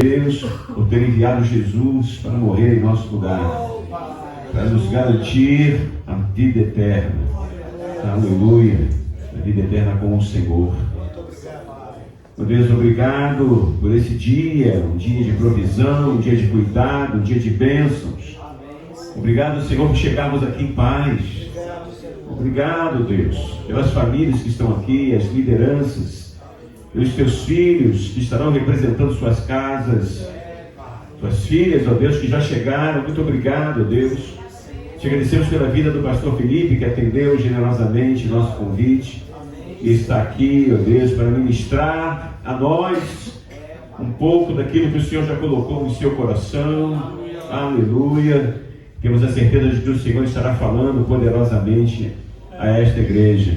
Deus por ter enviado Jesus para morrer em nosso lugar, para nos garantir a vida eterna. Aleluia, a vida eterna com o Senhor. Meu Deus, obrigado por esse dia, um dia de provisão, um dia de cuidado, um dia de bênçãos. Obrigado, Senhor, por chegarmos aqui em paz. Obrigado, Deus, pelas famílias que estão aqui, as lideranças, pelos teus filhos que estarão representando suas casas, suas filhas, ó Deus, que já chegaram. Muito obrigado, Deus. Te agradecemos pela vida do pastor Felipe, que atendeu generosamente nosso convite e está aqui, ó Deus, para ministrar a nós um pouco daquilo que o Senhor já colocou no seu coração. Aleluia. Temos a certeza de que o Senhor estará falando poderosamente a esta igreja.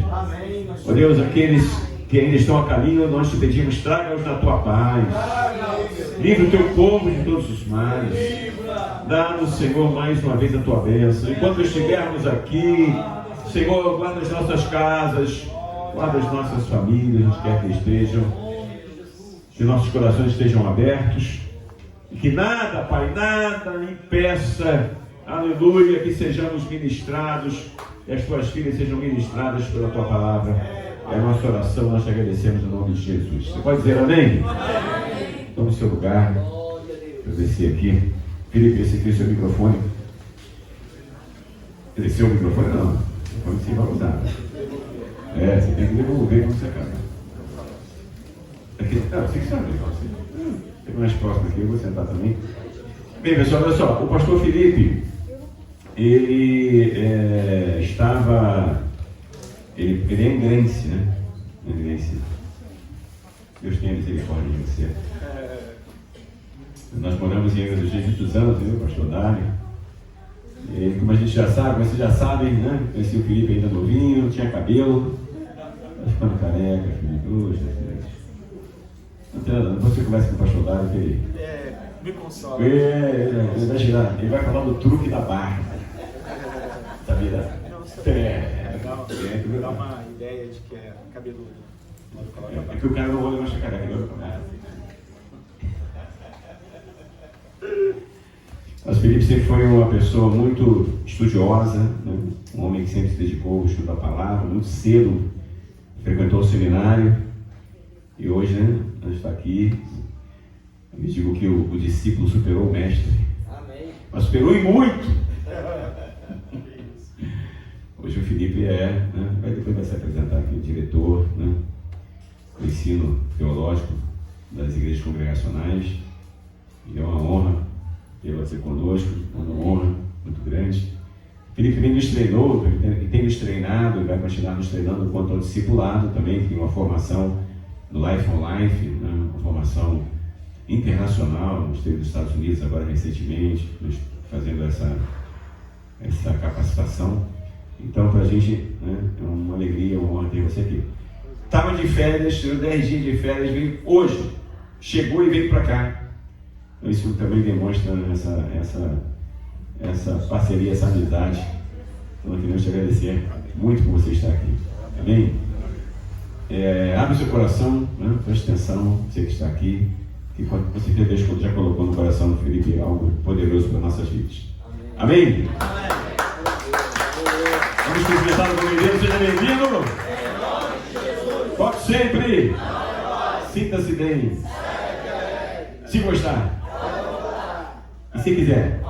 Ó Deus, aqueles que ainda estão a caminho, nós te pedimos, traga-os na tua paz. Livra o teu povo de todos os males. Dá-nos, Senhor, mais uma vez a tua bênção. Enquanto estivermos aqui, Senhor, guarda as nossas casas, guarda as nossas famílias, onde quer que estejam. Que nossos corações estejam abertos. E que nada, Pai, nada impeça, aleluia, que sejamos ministrados e as tuas filhas sejam ministradas pela tua palavra. É a nossa oração, nós te agradecemos no nome de Jesus. Você pode dizer amém? Amém. Tome o seu lugar. Eu descer aqui. Felipe, esse aqui é o seu microfone. Desceu o microfone? Não. O microfone sim vai usar. Você tem que devolver quando você acaba. Aqui, você que sabe. Tem mais próximo aqui, eu vou sentar também. Bem, pessoal, olha só. O pastor Felipe, ele ele é engrense, né? Engrense. Deus tenha misericórdia de você. Nós moramos em Angra dos Reis muitos anos, viu, pastor Dário? E como a gente já sabe, vocês já sabem, né? Conheci o Felipe ainda novinho, tinha cabelo. Tá ficando careca, Felipe. Não tem nada, depois você conversa com o pastor Dário que ele... me consola. Ele vai girar, ele vai falar do truque da barba. Sabia? Dá uma ideia de que é cabeludo. É que o cara não olha mais careca, ele olha pra cá. Mas Felipe sempre foi uma pessoa muito estudiosa, né? Um homem que sempre se dedicou ao estudo da palavra, muito cedo frequentou o seminário e hoje, né, a gente está aqui. Eu digo que o discípulo superou o mestre. Amém. Mas superou e muito. Hoje o Felipe depois vai se apresentar aqui, o diretor, né, do ensino teológico das igrejas congregacionais. E é uma honra ter você conosco, é uma honra muito grande. O Felipe vem nos treinou, tem nos treinado e vai continuar nos treinando quanto ao discipulado também, tem uma formação no Life on Life, né, uma formação internacional, nos esteve nos Estados Unidos agora recentemente, fazendo essa capacitação. Então, para a gente, né, é uma alegria, uma honra ter você aqui. Estava de férias, tirou 10 dias de férias, veio hoje, chegou e veio para cá. Então, isso também demonstra essa parceria, essa amizade. Então, nós queremos te agradecer muito por você estar aqui. Amém? Abre o seu coração, né, preste atenção, você que está aqui, que com certeza Deus já colocou no coração do Felipe algo poderoso para nossas vidas. Amém? Amém? Vamos cumprimentar o nome de Deus, seja bem-vindo. Toque sempre. Sinta-se bem. Se gostar. E se quiser.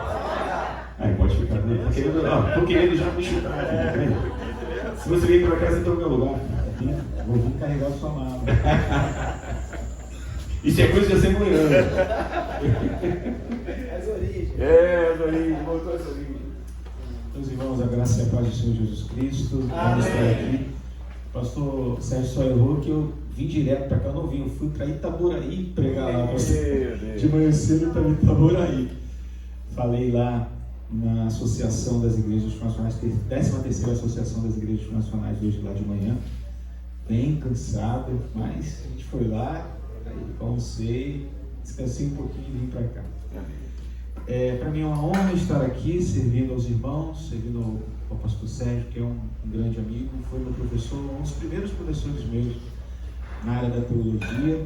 Aí pode ficar. Estou querendo já me chutar aqui. Se você vir para cá, você está no meu lugar. Vou vir carregar sua mala. Isso é coisa de ser mulher. As origens. As origens, voltou as origens. Meus irmãos, a graça e a paz do Senhor Jesus Cristo. Vamos estar aqui. O pastor Sérgio só errou que eu vim direto para cá, eu não vim. Eu fui para Itaboraí pregar lá. De manhã cedo para Itaboraí. Falei lá na Associação das Igrejas Nacionais, 13ª Associação das Igrejas Nacionais, hoje lá de manhã. Bem cansado, mas a gente foi lá, almocei, descansei um pouquinho e vim para cá. Para mim é uma honra estar aqui, servindo aos irmãos, servindo ao pastor Sérgio, que é um grande amigo, foi meu professor, um dos primeiros professores meus na área da teologia.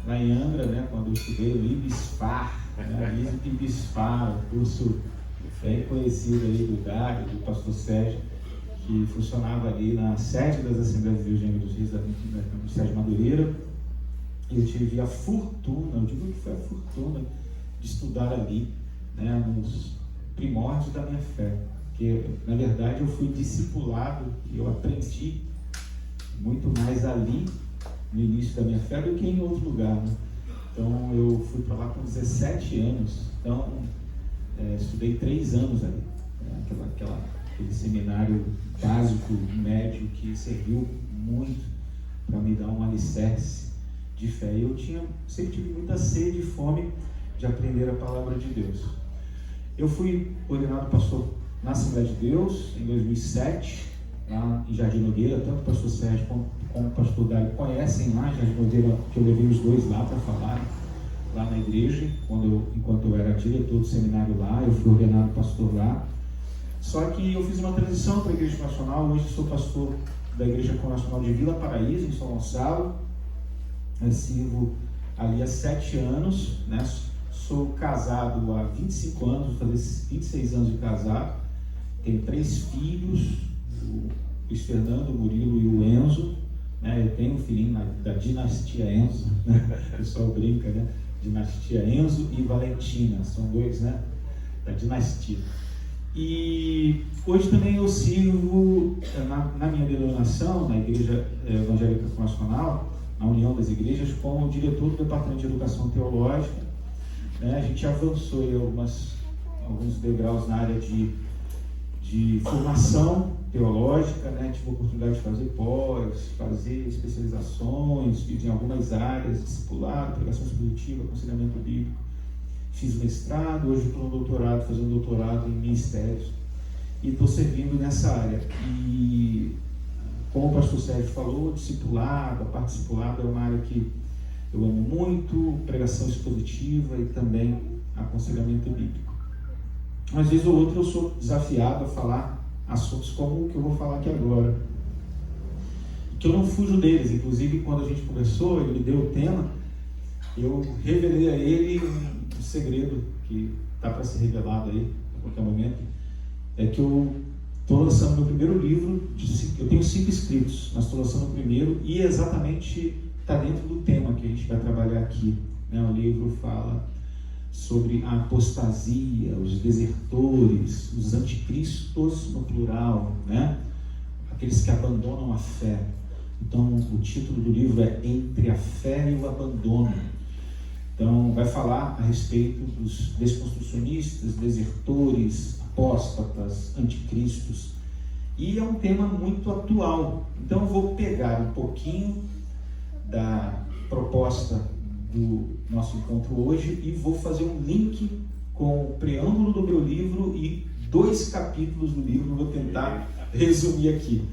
lá em Angra, né, quando eu estudei o IBSFAR, né, IBSFAR, um curso bem conhecido aí do Dário, do pastor Sérgio, que funcionava ali na sede das Assembleias de Deus de Angra dos Reis, da Universidade de Madureira. E eu tive a fortuna, eu digo que foi a fortuna, de estudar ali, né, nos primórdios da minha fé. Porque, na verdade, eu fui discipulado e eu aprendi muito mais ali, no início da minha fé, do que em outro lugar, né? Então, eu fui para lá com 17 anos, então, estudei 3 anos ali, né? Aquele seminário básico, médio, que serviu muito para me dar um alicerce de fé. E eu sempre tive muita sede e fome de aprender a palavra de Deus. Eu fui ordenado pastor na Assembleia de Deus em 2007, lá em Jardim Nogueira. Tanto o pastor Sérgio como o pastor Dário conhecem lá em Jardim Nogueira, que eu levei os dois lá para falar, lá na igreja, enquanto eu era diretor do seminário lá. Eu fui ordenado pastor lá. Só que eu fiz uma transição para a Igreja Nacional. Hoje sou pastor da Igreja Nacional de Vila Paraíso, em São Gonçalo. Eu sirvo ali há 7 anos, né? Sou casado há 25 anos, vou fazer 26 anos de casado. Tenho 3 filhos, o Luiz Fernando, o Murilo e o Enzo, né? Eu tenho um filhinho da dinastia Enzo, né? O pessoal brinca, né? Dinastia Enzo e Valentina, são 2, né? Da dinastia. E hoje também eu sirvo na minha denominação, na Igreja Evangélica Nacional, na União das Igrejas, como diretor do Departamento de Educação Teológica, né? A gente avançou em alguns degraus na área de formação teológica, né? Tive a oportunidade de fazer fazer especializações, fiz em algumas áreas, discipulado, pregação expositiva, aconselhamento bíblico. Fiz mestrado, hoje estou no doutorado, fazendo doutorado em ministérios, e estou servindo nessa área. E como o pastor Sérgio falou, discipulado, a parte discipulada é uma área que eu amo muito, pregação expositiva e também aconselhamento bíblico. Às vezes ou outra eu sou desafiado a falar assuntos como o que eu vou falar aqui agora, que eu não fujo deles. Inclusive, quando a gente conversou, ele me deu o tema, eu revelei a ele um segredo que está para ser revelado aí a qualquer momento. É que eu estou lançando meu primeiro livro, eu tenho 5 escritos, mas estou lançando o primeiro, e exatamente está dentro do tema que a gente vai trabalhar aqui, né? O livro fala sobre a apostasia, os desertores, os anticristos no plural, né? Aqueles que abandonam a fé. Então, o título do livro é Entre a Fé e o Abandono. Então, vai falar a respeito dos desconstrucionistas, desertores, apóstatas, anticristos. E é um tema muito atual. Então, eu vou pegar um pouquinho da proposta do nosso encontro hoje e vou fazer um link com o preâmbulo do meu livro e 2 capítulos do livro. Vou tentar resumir aqui,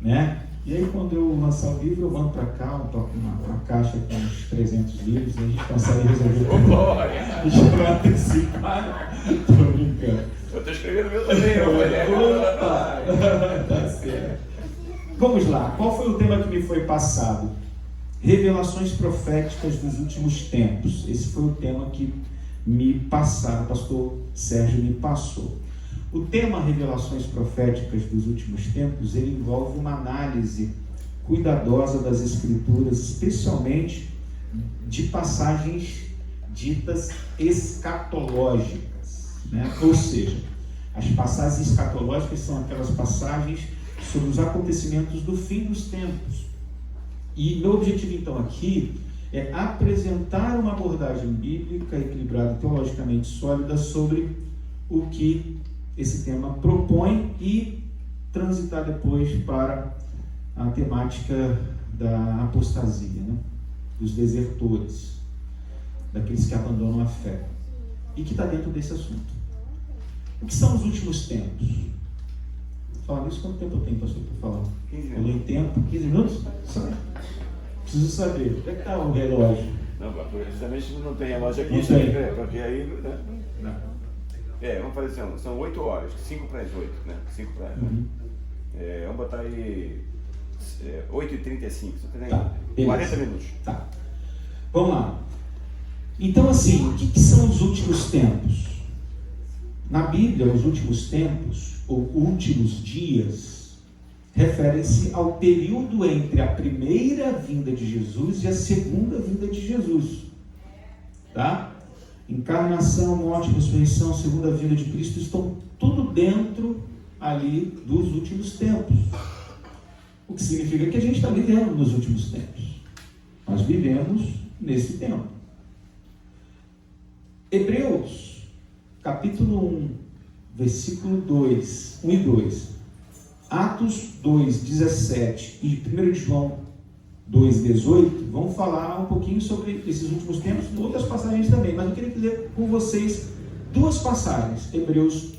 né? E aí, quando eu lançar o livro, eu mando para cá uma caixa com uns 300 livros, e a gente consegue resolver tudo. A gente vai antecipar. Estou brincando. Eu estou escrevendo meu também. Opa! Tá certo. Vamos lá. Qual foi o tema que me foi passado? Revelações proféticas dos últimos tempos. Esse foi o tema que me passaram, o pastor Sérgio me passou. O tema Revelações Proféticas dos Últimos Tempos, ele envolve uma análise cuidadosa das Escrituras, especialmente de passagens ditas escatológicas, né? Ou seja, as passagens escatológicas são aquelas passagens sobre os acontecimentos do fim dos tempos. E meu objetivo então aqui é apresentar uma abordagem bíblica equilibrada, teologicamente sólida, sobre o que esse tema propõe e transitar depois para a temática da apostasia, né? Dos desertores, daqueles que abandonam a fé, e que está dentro desse assunto. O que são os últimos tempos? Falar isso, quanto tempo eu tenho, pastor, para falar? 15 minutos. minutos. tempo? 15 minutos? Preciso saber. Onde é que está o relógio? Não, justamente não tem relógio aqui. Não tem. Porque aí, né? Não. Vamos fazer assim, são 8 horas, 5 para as 8, né? 5 para as 8. Vamos botar aí 8h35, você tem Tá, 40 minutos. Tá. Vamos lá. Então, assim, o que são os últimos tempos? Na Bíblia, os últimos tempos, ou últimos dias, referem-se ao período entre a primeira vinda de Jesus e a segunda vinda de Jesus. Tá? Encarnação, morte, ressurreição, segunda vinda de Cristo, estão tudo dentro ali dos últimos tempos. O que significa que a gente está vivendo nos últimos tempos. Nós vivemos nesse tempo. Hebreus, capítulo 1, versículo 2, 1 e 2. Atos 2, 17 e 1 João 2, 18 vão falar um pouquinho sobre esses últimos tempos, em outras passagens também, mas eu queria ler com vocês duas passagens, Hebreus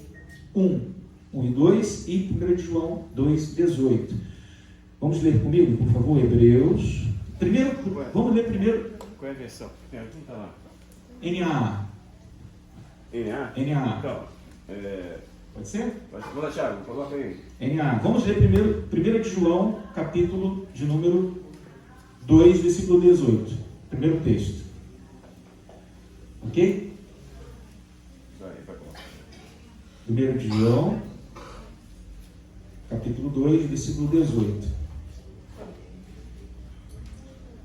1, 1 e 2 e 1 João 2, 18. Vamos ler comigo, por favor, Hebreus. Vamos ler primeiro. Qual é a versão? Quem está lá? NAA. NA? NAA. Então, Pode ser? vamos lá, Thiago, coloca aí. NAA. Vamos ler primeiro 1 João, capítulo de número 2, versículo 18. Primeiro texto. Ok? Vai colocar. 1 João, capítulo 2, versículo 18.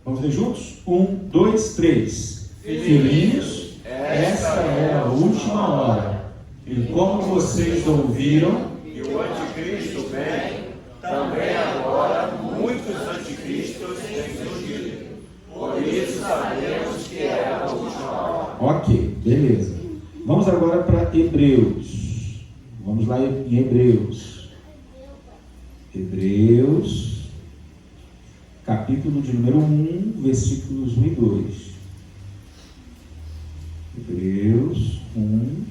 Vamos ler juntos? 1, 2, 3. Filhinhos, esta é a última hora. E como vocês ouviram, E o anticristo vem, também agora muitos anticristos têm surgido. Por isso sabemos que é a última hora. ok, beleza. Vamos agora para Hebreus. Vamos lá em Hebreus. Hebreus, capítulo de número 1, versículos 1 e 2. Hebreus 1,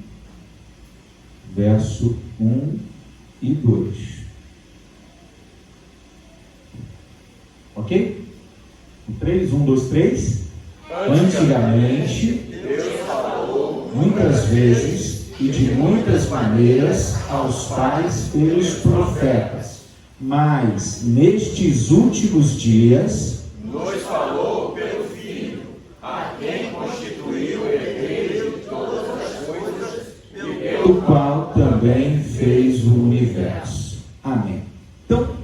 verso 1 e 2. Ok? 3, 1, 2, 3. Antigamente, Deus falou muitas vezes e de muitas maneiras aos pais pelos profetas, mas nestes últimos dias nos falou pelo Filho, a quem constituiu herdeiro de todas as coisas, o qual também fez o universo. Amém. Então,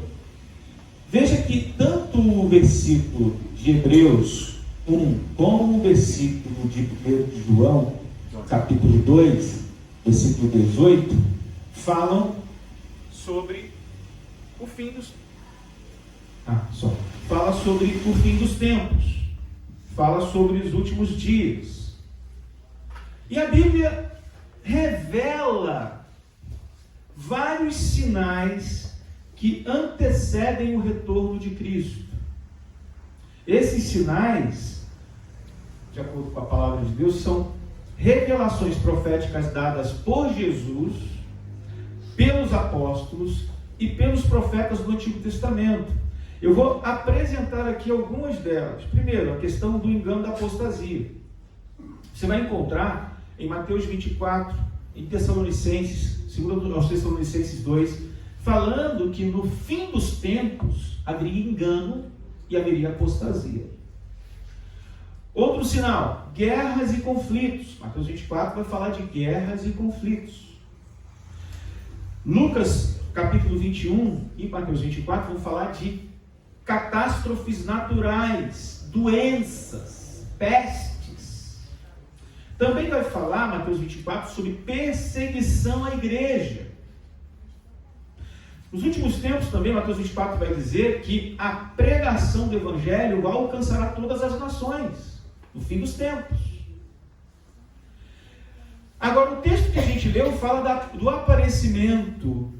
veja que tanto o versículo de Hebreus 1, como o versículo de 1 João, capítulo 2, versículo 18, falam sobre o fim dos... Fala sobre o fim dos tempos. Fala sobre os últimos dias. E a Bíblia revela vários sinais que antecedem o retorno de Cristo. Esses sinais, de acordo com a palavra de Deus, são revelações proféticas dadas por Jesus, pelos apóstolos e pelos profetas do Antigo Testamento. Eu vou apresentar aqui algumas delas. Primeiro, a questão do engano da apostasia. Você vai encontrar em Mateus 24, em Tessalonicenses, segundo aos Tessalonicenses 2, falando que no fim dos tempos haveria engano e haveria apostasia. Outro sinal, guerras e conflitos. Mateus 24 vai falar de guerras e conflitos. Lucas, capítulo 21 e Mateus 24 vão falar de catástrofes naturais, doenças, pestes. Também vai falar, Mateus 24, sobre perseguição à igreja. Nos últimos tempos também, Mateus 24 vai dizer que a pregação do Evangelho alcançará todas as nações, no fim dos tempos. Agora, o texto que a gente leu fala do aparecimento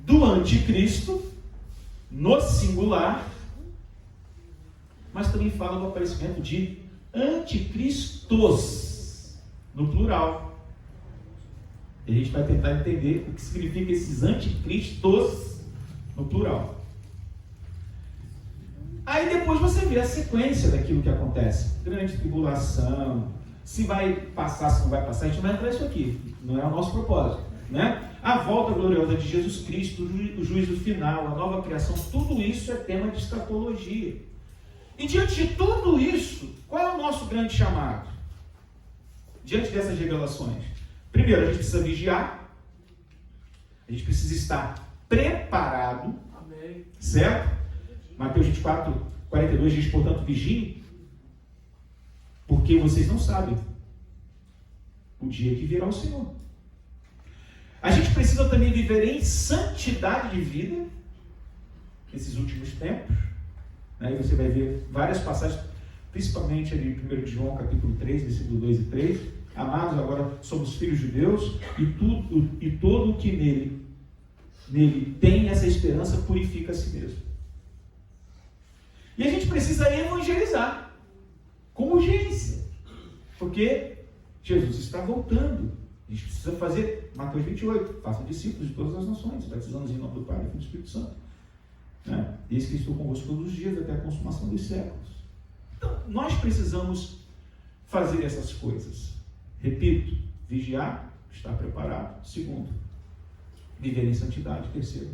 do anticristo, no singular, mas também fala do aparecimento de anticristos, no plural. E a gente vai tentar entender o que significa esses anticristos no plural. Aí depois você vê a sequência daquilo que acontece. Grande tribulação, se vai passar, se não vai passar, a gente não vai entrar nisso aqui. Não é o nosso propósito, né? A volta gloriosa de Jesus Cristo, o juízo final, a nova criação, tudo isso é tema de escatologia. E diante de tudo isso, qual é o nosso grande chamado? Diante dessas revelações, primeiro, a gente precisa vigiar, a gente precisa estar preparado, amém, certo? Mateus 24, 42 diz, portanto, vigiem, porque vocês não sabem o dia que virá o Senhor. A gente precisa também viver em santidade de vida, nesses últimos tempos, né? E você vai ver várias passagens, principalmente ali em 1 João capítulo 3, versículo 2 e 3, amados, agora somos filhos de Deus, e todo o que nele tem essa esperança purifica a si mesmo. E a gente precisa evangelizar com urgência, porque Jesus está voltando. A gente precisa fazer, Mateus 28, façam discípulos de todas as nações, batizando-os em nome do Pai, do Filho e do Espírito Santo. Né? Eis que estou convosco todos os dias, até a consumação dos séculos. Então, nós precisamos fazer essas coisas. Repito, vigiar, estar preparado. Segundo, viver em santidade. Terceiro,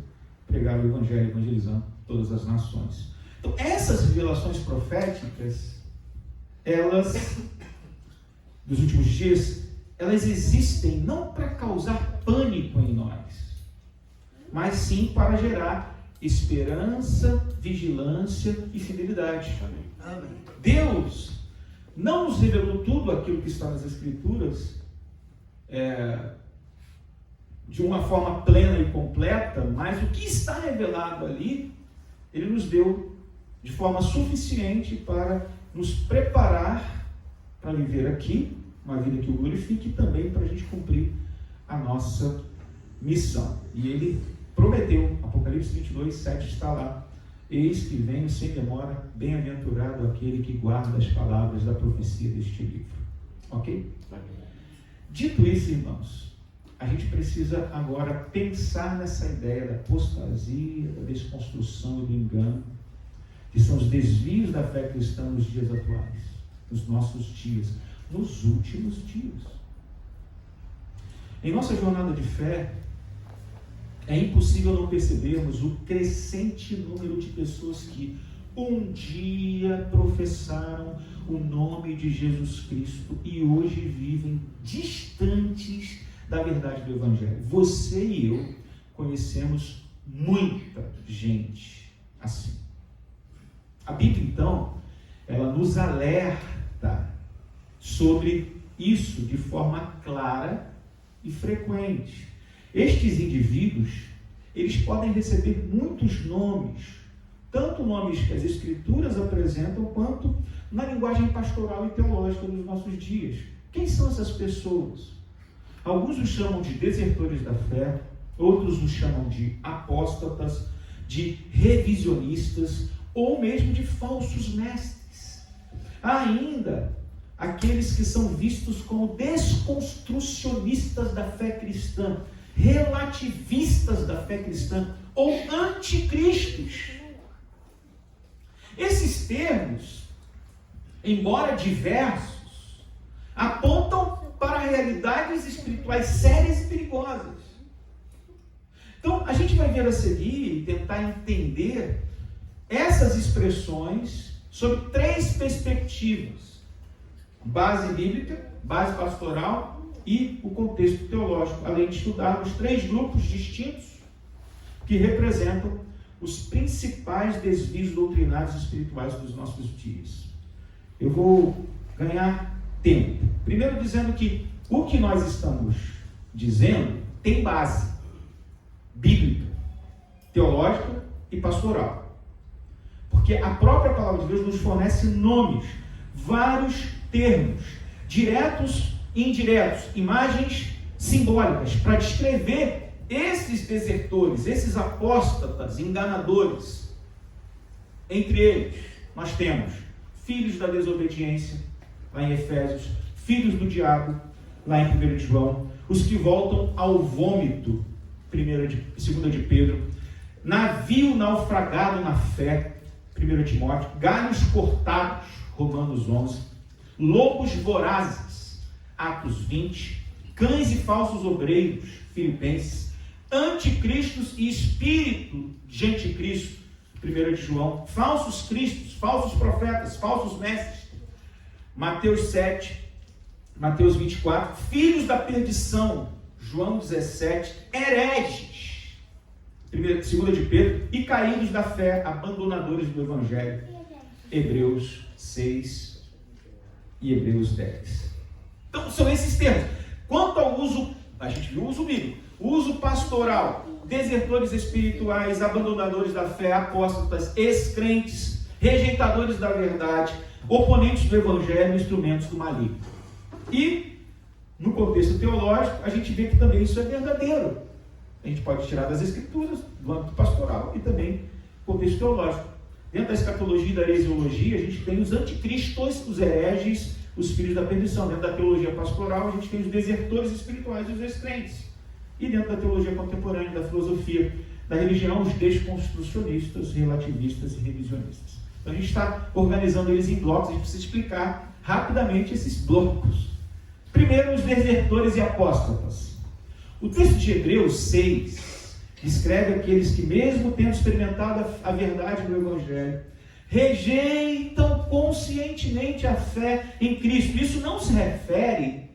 pregar o Evangelho, evangelizando todas as nações. Então, essas revelações proféticas, elas, dos últimos dias, elas existem não para causar pânico em nós, mas sim para gerar esperança, vigilância e fidelidade. Amém. Deus não nos revelou tudo aquilo que está nas Escrituras de uma forma plena e completa, mas o que está revelado ali, Ele nos deu de forma suficiente para nos preparar para viver aqui uma vida que o glorifique e também para a gente cumprir a nossa missão. E Ele prometeu, Apocalipse 22, 7 está lá, eis que venho sem demora, bem-aventurado aquele que guarda as palavras da profecia deste livro. Ok? Dito isso, irmãos, a gente precisa agora pensar nessa ideia da apostasia, da desconstrução e do engano, que são os desvios da fé cristã nos dias atuais, nos nossos dias, nos últimos dias. Em nossa jornada de fé, é impossível não percebermos o crescente número de pessoas que um dia professaram o nome de Jesus Cristo e hoje vivem distantes da verdade do Evangelho. Você e eu conhecemos muita gente assim. A Bíblia, então, ela nos alerta sobre isso de forma clara e frequente. Estes indivíduos, eles podem receber muitos nomes, tanto nomes que as Escrituras apresentam, quanto na linguagem pastoral e teológica dos nossos dias. Quem são essas pessoas? Alguns os chamam de desertores da fé, outros os chamam de apóstatas, de revisionistas, ou mesmo de falsos mestres. Há ainda aqueles que são vistos como desconstrucionistas da fé cristã, relativistas da fé cristã, ou anticristos. Esses termos, embora diversos, apontam para realidades espirituais sérias e perigosas. Então, a gente vai ver a seguir e tentar entender essas expressões sob três perspectivas: base bíblica, base pastoral e o contexto teológico, além de estudarmos três grupos distintos que representam os principais desvios doutrinários e espirituais dos nossos dias. Eu vou ganhar tempo. Primeiro dizendo que o que nós estamos dizendo tem base bíblica, teológica e pastoral. Porque a própria palavra de Deus nos fornece nomes, vários termos, diretos e indiretos, imagens simbólicas, para descrever esses desertores, esses apóstatas, enganadores. Entre eles, nós temos filhos da desobediência, lá em Efésios, filhos do diabo, lá em 1 João, os que voltam ao vômito, 2 de Pedro, navio naufragado na fé, 1 Timóteo, galhos cortados, Romanos 11, lobos vorazes, Atos 20, cães e falsos obreiros, Filipenses, anticristos e espírito de anticristo, 1 de João, falsos cristos, falsos profetas, falsos mestres. Mateus 7, Mateus 24, filhos da perdição, João 17, hereges, 2 de Pedro, e caídos da fé, abandonadores do Evangelho, Hebreus 6 e Hebreus 10. Então são esses termos. Quanto ao uso, a gente viu o uso bíblico, o uso pastoral, desertores espirituais, abandonadores da fé, apóstatas, ex-crentes, rejeitadores da verdade, oponentes do Evangelho, instrumentos do maligno. E, no contexto teológico, a gente vê que também isso é verdadeiro. A gente pode tirar das Escrituras, do âmbito pastoral e também do contexto teológico. Dentro da escatologia e da heresiologia, a gente tem os anticristos, os hereges, os filhos da perdição. Dentro da teologia pastoral, a gente tem os desertores espirituais e os ex-crentes. E dentro da teologia contemporânea, da filosofia, da religião, os desconstrucionistas, relativistas e revisionistas. Então a gente está organizando eles em blocos, a gente precisa explicar rapidamente esses blocos. Primeiro, os desertores e apóstatas. O texto de Hebreus 6 descreve aqueles que, mesmo tendo experimentado a verdade do Evangelho, rejeitam conscientemente a fé em Cristo. Isso não se refere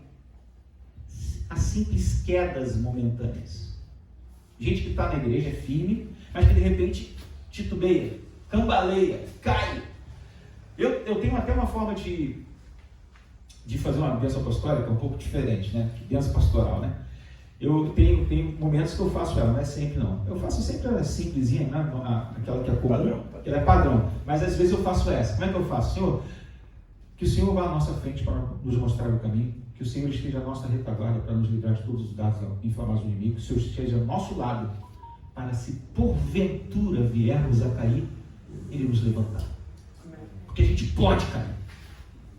a simples quedas momentâneas. Gente que está na igreja é firme, mas que de repente titubeia, cambaleia, cai. Eu tenho até uma forma de fazer uma bênção apostólica um pouco diferente, né? Bênção pastoral, né? Eu tenho momentos que eu faço ela, não é sempre não. Eu faço sempre a simplesinha, né? Aquela que é comum, ela é padrão. Mas às vezes eu faço essa. Como é que eu faço? Senhor, que o Senhor vá à nossa frente para nos mostrar o caminho, que o Senhor esteja à nossa retaguarda para nos livrar de todos os dados inflamados do inimigo, que o Senhor esteja ao nosso lado, para se porventura viermos a cair, Ele nos levantar. Porque a gente pode cair.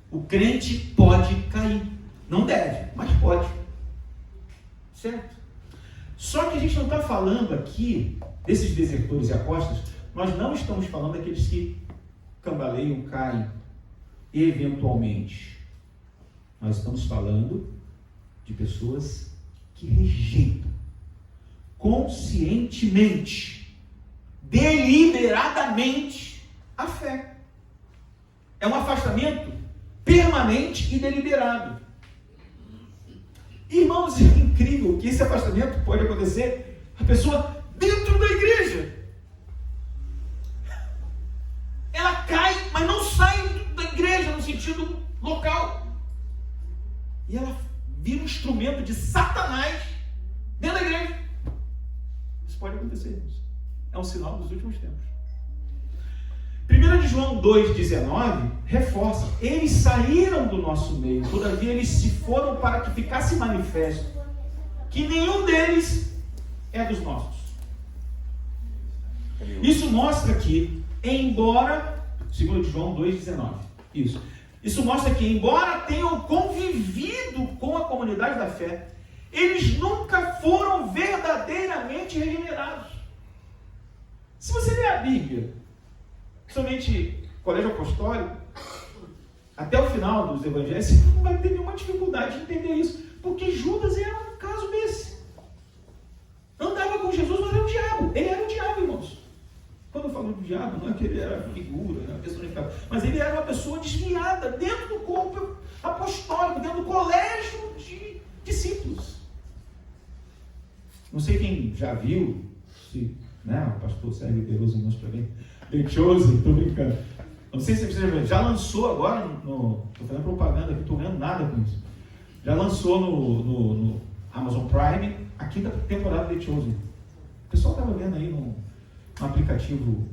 O crente pode cair. Não deve, mas pode. Certo? Só que a gente não está falando aqui desses desertores e apóstolos, nós não estamos falando daqueles que cambaleiam, caem, eventualmente. Nós estamos falando de pessoas que rejeitam conscientemente, deliberadamente a fé. É um afastamento permanente e deliberado. Irmãos, é incrível que esse afastamento pode acontecer a pessoa dentro da igreja. Ela cai, mas não sai da igreja no sentido local. E ela vira um instrumento de Satanás dentro da igreja. Isso pode acontecer. É um sinal dos últimos tempos. 1 de João 2,19 reforça: eles saíram do nosso meio, todavia eles se foram para que ficasse manifesto que nenhum deles é dos nossos. Isso mostra que, embora, 2 de João 2,19, isso mostra que, embora tenham convivido com a comunidade da fé, eles nunca foram verdadeiramente regenerados. Se você ler a Bíblia, principalmente colégio apostólico, até o final dos evangelhos, você não vai ter nenhuma dificuldade de entender isso, porque Judas era um caso desse. Andava com Jesus, mas era o diabo. Ele era o diabo, irmãos. Quando eu falo do diabo, não é que ele era figura, não é personificado, mas ele era uma pessoa desviada dentro do corpo apostólico, dentro do colégio de discípulos. Não sei quem já viu, se, né, o pastor Sérgio Peroso mostrou bem, The Chosen, estou brincando. Não sei se você já lançou agora, estou fazendo propaganda aqui, estou ganhando nada com isso. Já lançou no Amazon Prime a 5ª temporada de The Chosen. O pessoal estava vendo aí no aplicativo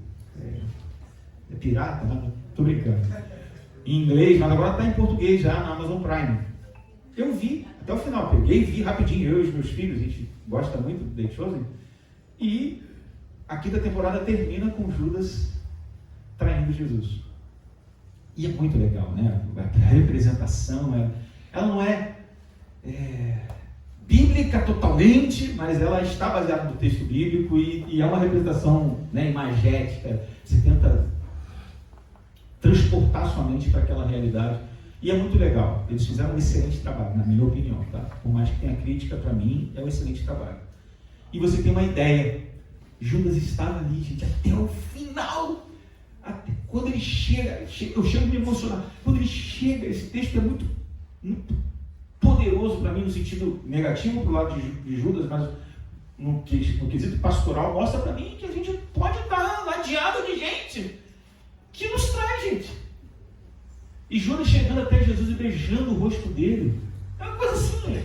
pirata, né? Estou brincando. Em inglês, mas agora está em português já na Amazon Prime. Eu vi até o final, peguei e vi rapidinho, eu e os meus filhos, a gente gosta muito do The Chosen. E a 5ª temporada termina com Judas traindo Jesus. E é muito legal, né? A representação, ela não é bíblica totalmente, mas ela está baseada no texto bíblico e é uma representação, né, imagética. Você tenta transportar sua mente para aquela realidade. E é muito legal. Eles fizeram um excelente trabalho, na minha opinião, tá? Por mais que tenha crítica, para mim, é um excelente trabalho. E você tem uma ideia Judas estava ali, gente, até o final. Quando ele chega, eu chego a me emocionar. Quando ele chega, esse texto é muito, muito poderoso para mim, no sentido negativo para o lado de Judas, mas no quesito pastoral, mostra para mim que a gente pode estar ladeado de gente que nos traz, gente. E Judas chegando até Jesus e beijando o rosto dele. É uma coisa assim.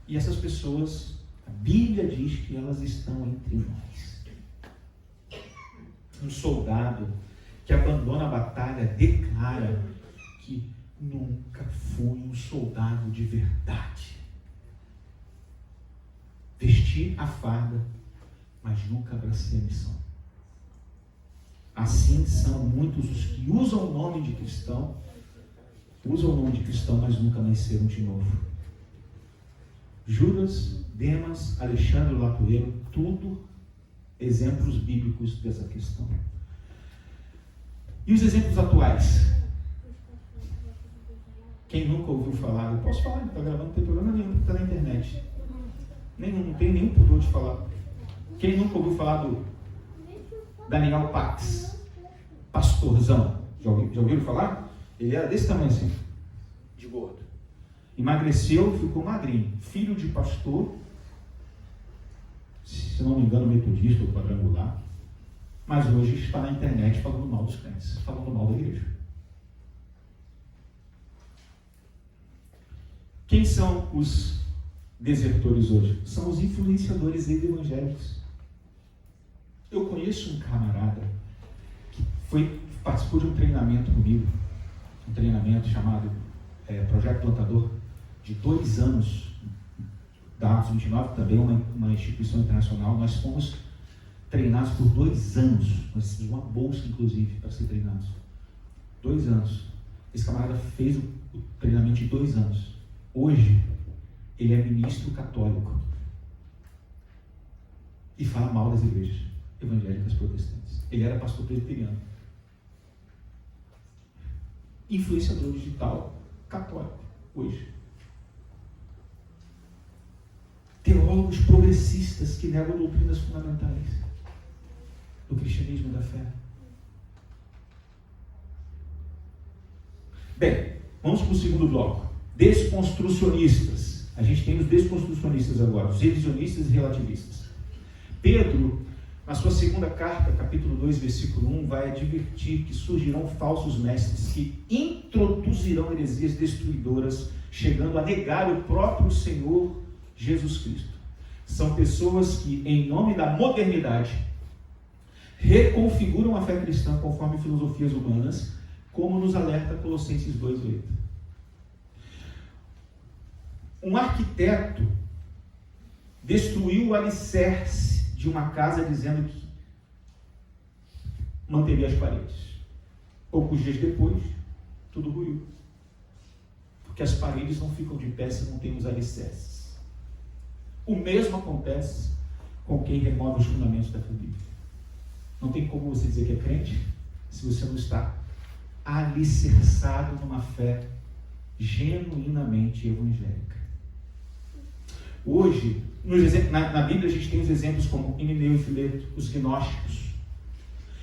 E essas pessoas, a Bíblia diz que elas estão entre nós. Um soldado que abandona a batalha declara que nunca fui um soldado de verdade. Vesti a farda, mas nunca abracei a missão. Assim são muitos os que usam o nome de cristão, mas nunca nasceram de novo. Judas, Demas, Alexandre Latuelo, tudo exemplos bíblicos dessa questão. E os exemplos atuais? Quem nunca ouviu falar, eu posso falar, não está gravando, não tem problema nenhum, está na internet. Não tem nenhum pudor de falar. Quem nunca ouviu falar do Daniel Pax, pastorzão? Já ouviram falar? Ele era desse tamanho assim, de gordo. Emagreceu, ficou magrinho. Filho de pastor, se não me engano, metodista ou quadrangular. Mas hoje está na internet falando mal dos crentes, falando mal da igreja. Quem são os desertores hoje? São os influenciadores evangélicos. Eu conheço um camarada que participou de um treinamento comigo, um treinamento chamado Projeto Plantador, de 2 anos, da Atos 29, também uma instituição internacional. Nós fomos treinados por 2 anos, nós tínhamos uma bolsa, inclusive, para ser treinados. 2 anos. Esse camarada fez o treinamento de 2 anos. Hoje, ele é ministro católico e fala mal das igrejas evangélicas protestantes. Ele era pastor presbiteriano. Influenciador digital católico, hoje. Teólogos progressistas que negam doutrinas fundamentais do cristianismo e da fé. Bem, vamos para o segundo bloco. Desconstrucionistas. A gente tem os desconstrucionistas agora, os revisionistas e relativistas. Pedro, na sua segunda carta, capítulo 2, versículo 1, vai advertir que surgirão falsos mestres que introduzirão heresias destruidoras, chegando a negar o próprio Senhor Jesus Cristo. São pessoas que, em nome da modernidade, reconfiguram a fé cristã conforme filosofias humanas, como nos alerta Colossenses 2:8. Um arquiteto destruiu o alicerce de uma casa dizendo que manteria as paredes. Poucos dias depois, tudo ruiu. Porque as paredes não ficam de pé se não tem os alicerces. O mesmo acontece com quem remove os fundamentos da fé bíblica. Não tem como você dizer que é crente se você não está alicerçado numa fé genuinamente evangélica. Hoje, na Bíblia, a gente tem os exemplos como Himeneu e Fileto, os gnósticos.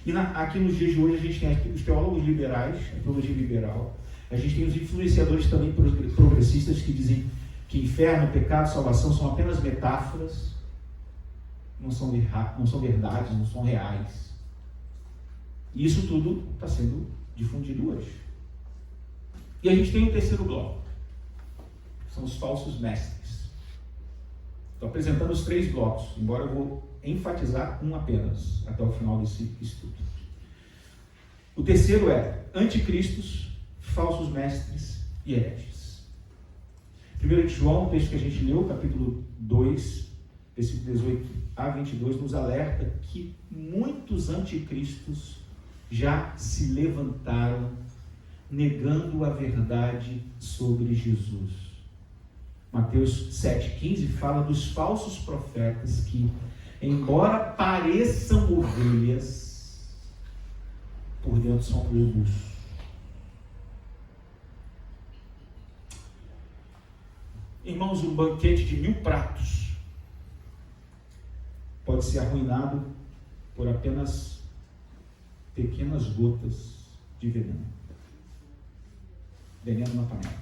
E aqui nos dias de hoje, a gente tem os teólogos liberais, a teologia liberal. A gente tem os influenciadores também progressistas que dizem que inferno, pecado, salvação são apenas metáforas, não são verdades, não são reais. E isso tudo está sendo difundido hoje. E a gente tem o terceiro bloco. São os falsos mestres. Estou apresentando os 3 blocos, embora eu vou enfatizar um apenas, até o final desse estudo. O terceiro é anticristos, falsos mestres e hereges. 1 João, o texto que a gente leu, capítulo 2, versículo 18 a 22, nos alerta que muitos anticristos já se levantaram negando a verdade sobre Jesus. Mateus 7,15 fala dos falsos profetas que, embora pareçam ovelhas, por dentro são lobos. Irmãos, um banquete de 1000 pratos pode ser arruinado por apenas pequenas gotas de veneno. Veneno na panela.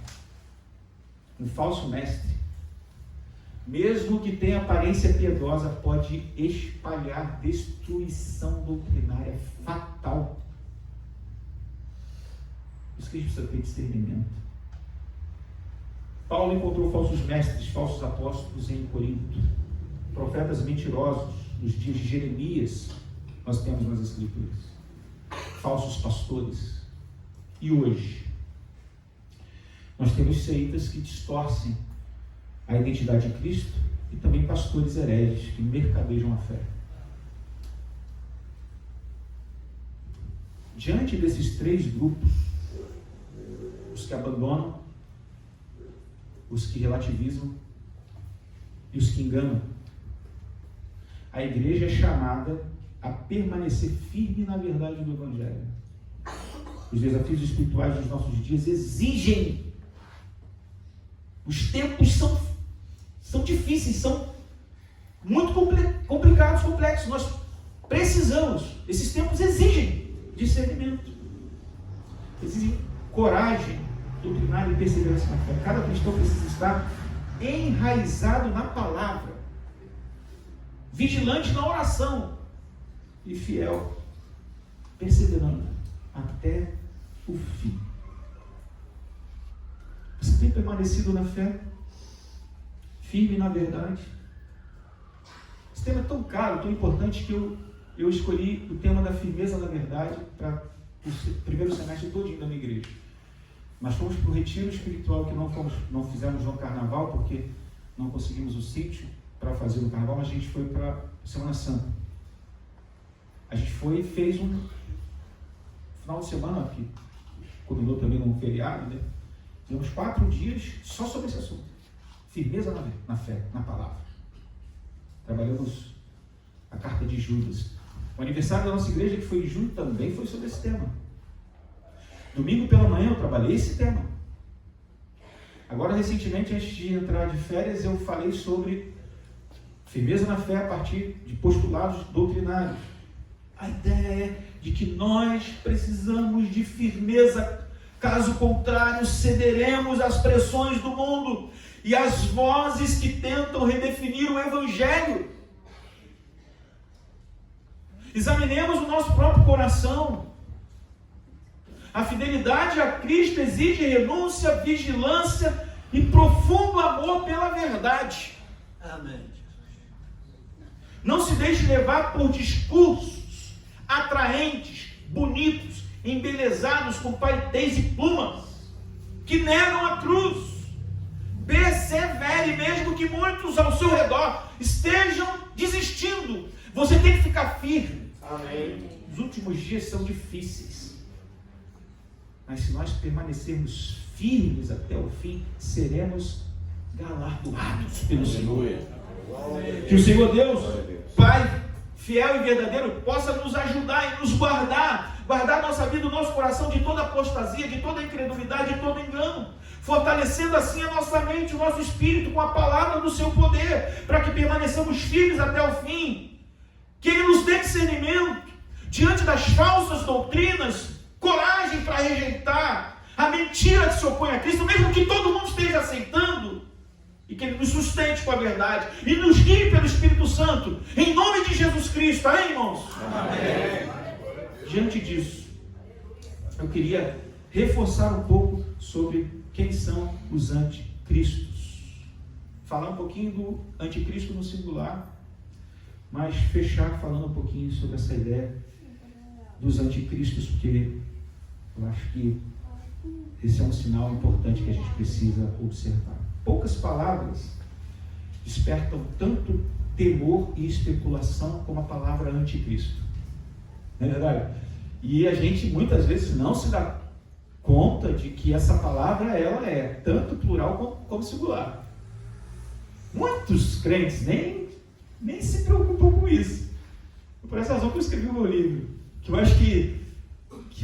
Um falso mestre, mesmo que tenha aparência piedosa, pode espalhar destruição doutrinária fatal. Por isso que a gente precisa ter discernimento. Paulo encontrou falsos mestres, falsos apóstolos em Corinto, profetas mentirosos. Nos dias de Jeremias, nós temos nas Escrituras, falsos pastores. E hoje, nós temos seitas que distorcem a identidade de Cristo e também pastores hereges que mercadejam a fé. Diante desses três grupos, os que abandonam, os que relativizam e os que enganam, a igreja é chamada a permanecer firme na verdade do Evangelho. Os desafios espirituais dos nossos dias exigem. Os tempos são difíceis, são muito complicados, complexos. Nós precisamos, esses tempos exigem discernimento, exigem coragem doutrinária e perseverança na fé. Cada cristão precisa estar enraizado na palavra, vigilante na oração e fiel, perseverando até o fim. Você tem permanecido na fé, firme na verdade? Esse tema é tão caro, tão importante, que eu escolhi o tema da firmeza na verdade para o primeiro semestre todinho da minha igreja. Nós fomos para o retiro espiritual que não fizemos no carnaval, porque não conseguimos o sítio para fazer no carnaval, mas a gente foi para a Semana Santa. A gente foi e fez um final de semana que combinou também num feriado, né? Tivemos 4 dias só sobre esse assunto. Firmeza na fé, na palavra. Trabalhamos a carta de Judas. O aniversário da nossa igreja, que foi em junho, também foi sobre esse tema. Domingo pela manhã eu trabalhei esse tema. Agora, recentemente, antes de entrar de férias, eu falei sobre firmeza na fé a partir de postulados doutrinários. A ideia é de que nós precisamos de firmeza, caso contrário, cederemos às pressões do mundo e às vozes que tentam redefinir o Evangelho. Examinemos o nosso próprio coração. A fidelidade a Cristo exige renúncia, vigilância e profundo amor pela verdade. Amém. Não se deixe levar por discursos atraentes, bonitos, embelezados com paetês e plumas, que negam a cruz. Persevere, mesmo que muitos ao seu redor estejam desistindo. Você tem que ficar firme. Amém. Os últimos dias são difíceis, mas se nós permanecermos firmes até o fim, seremos galardoados pelo Senhor. Que o Senhor Deus, Pai fiel e verdadeiro, possa nos ajudar e nos guardar nossa vida, o nosso coração de toda apostasia, de toda incredulidade, de todo engano, fortalecendo assim a nossa mente, o nosso espírito com a palavra do seu poder, para que permaneçamos firmes até o fim. Que Ele nos dê discernimento diante das falsas doutrinas, coragem para rejeitar a mentira que se opõe a Cristo, mesmo que todo mundo esteja aceitando, e que Ele nos sustente com a verdade e nos guie pelo Espírito Santo, em nome de Jesus Cristo. Amém, irmãos? Amém. Diante disso, eu queria reforçar um pouco sobre quem são os anticristos, falar um pouquinho do anticristo no singular, mas fechar falando um pouquinho sobre essa ideia dos anticristos, porque eu acho que esse é um sinal importante que a gente precisa observar. Poucas palavras despertam tanto temor e especulação como a palavra anticristo. Não é verdade? E a gente muitas vezes não se dá conta de que essa palavra ela é tanto plural como singular. Muitos crentes nem se preocupam com isso. Por essa razão que eu escrevi o meu livro, que eu acho que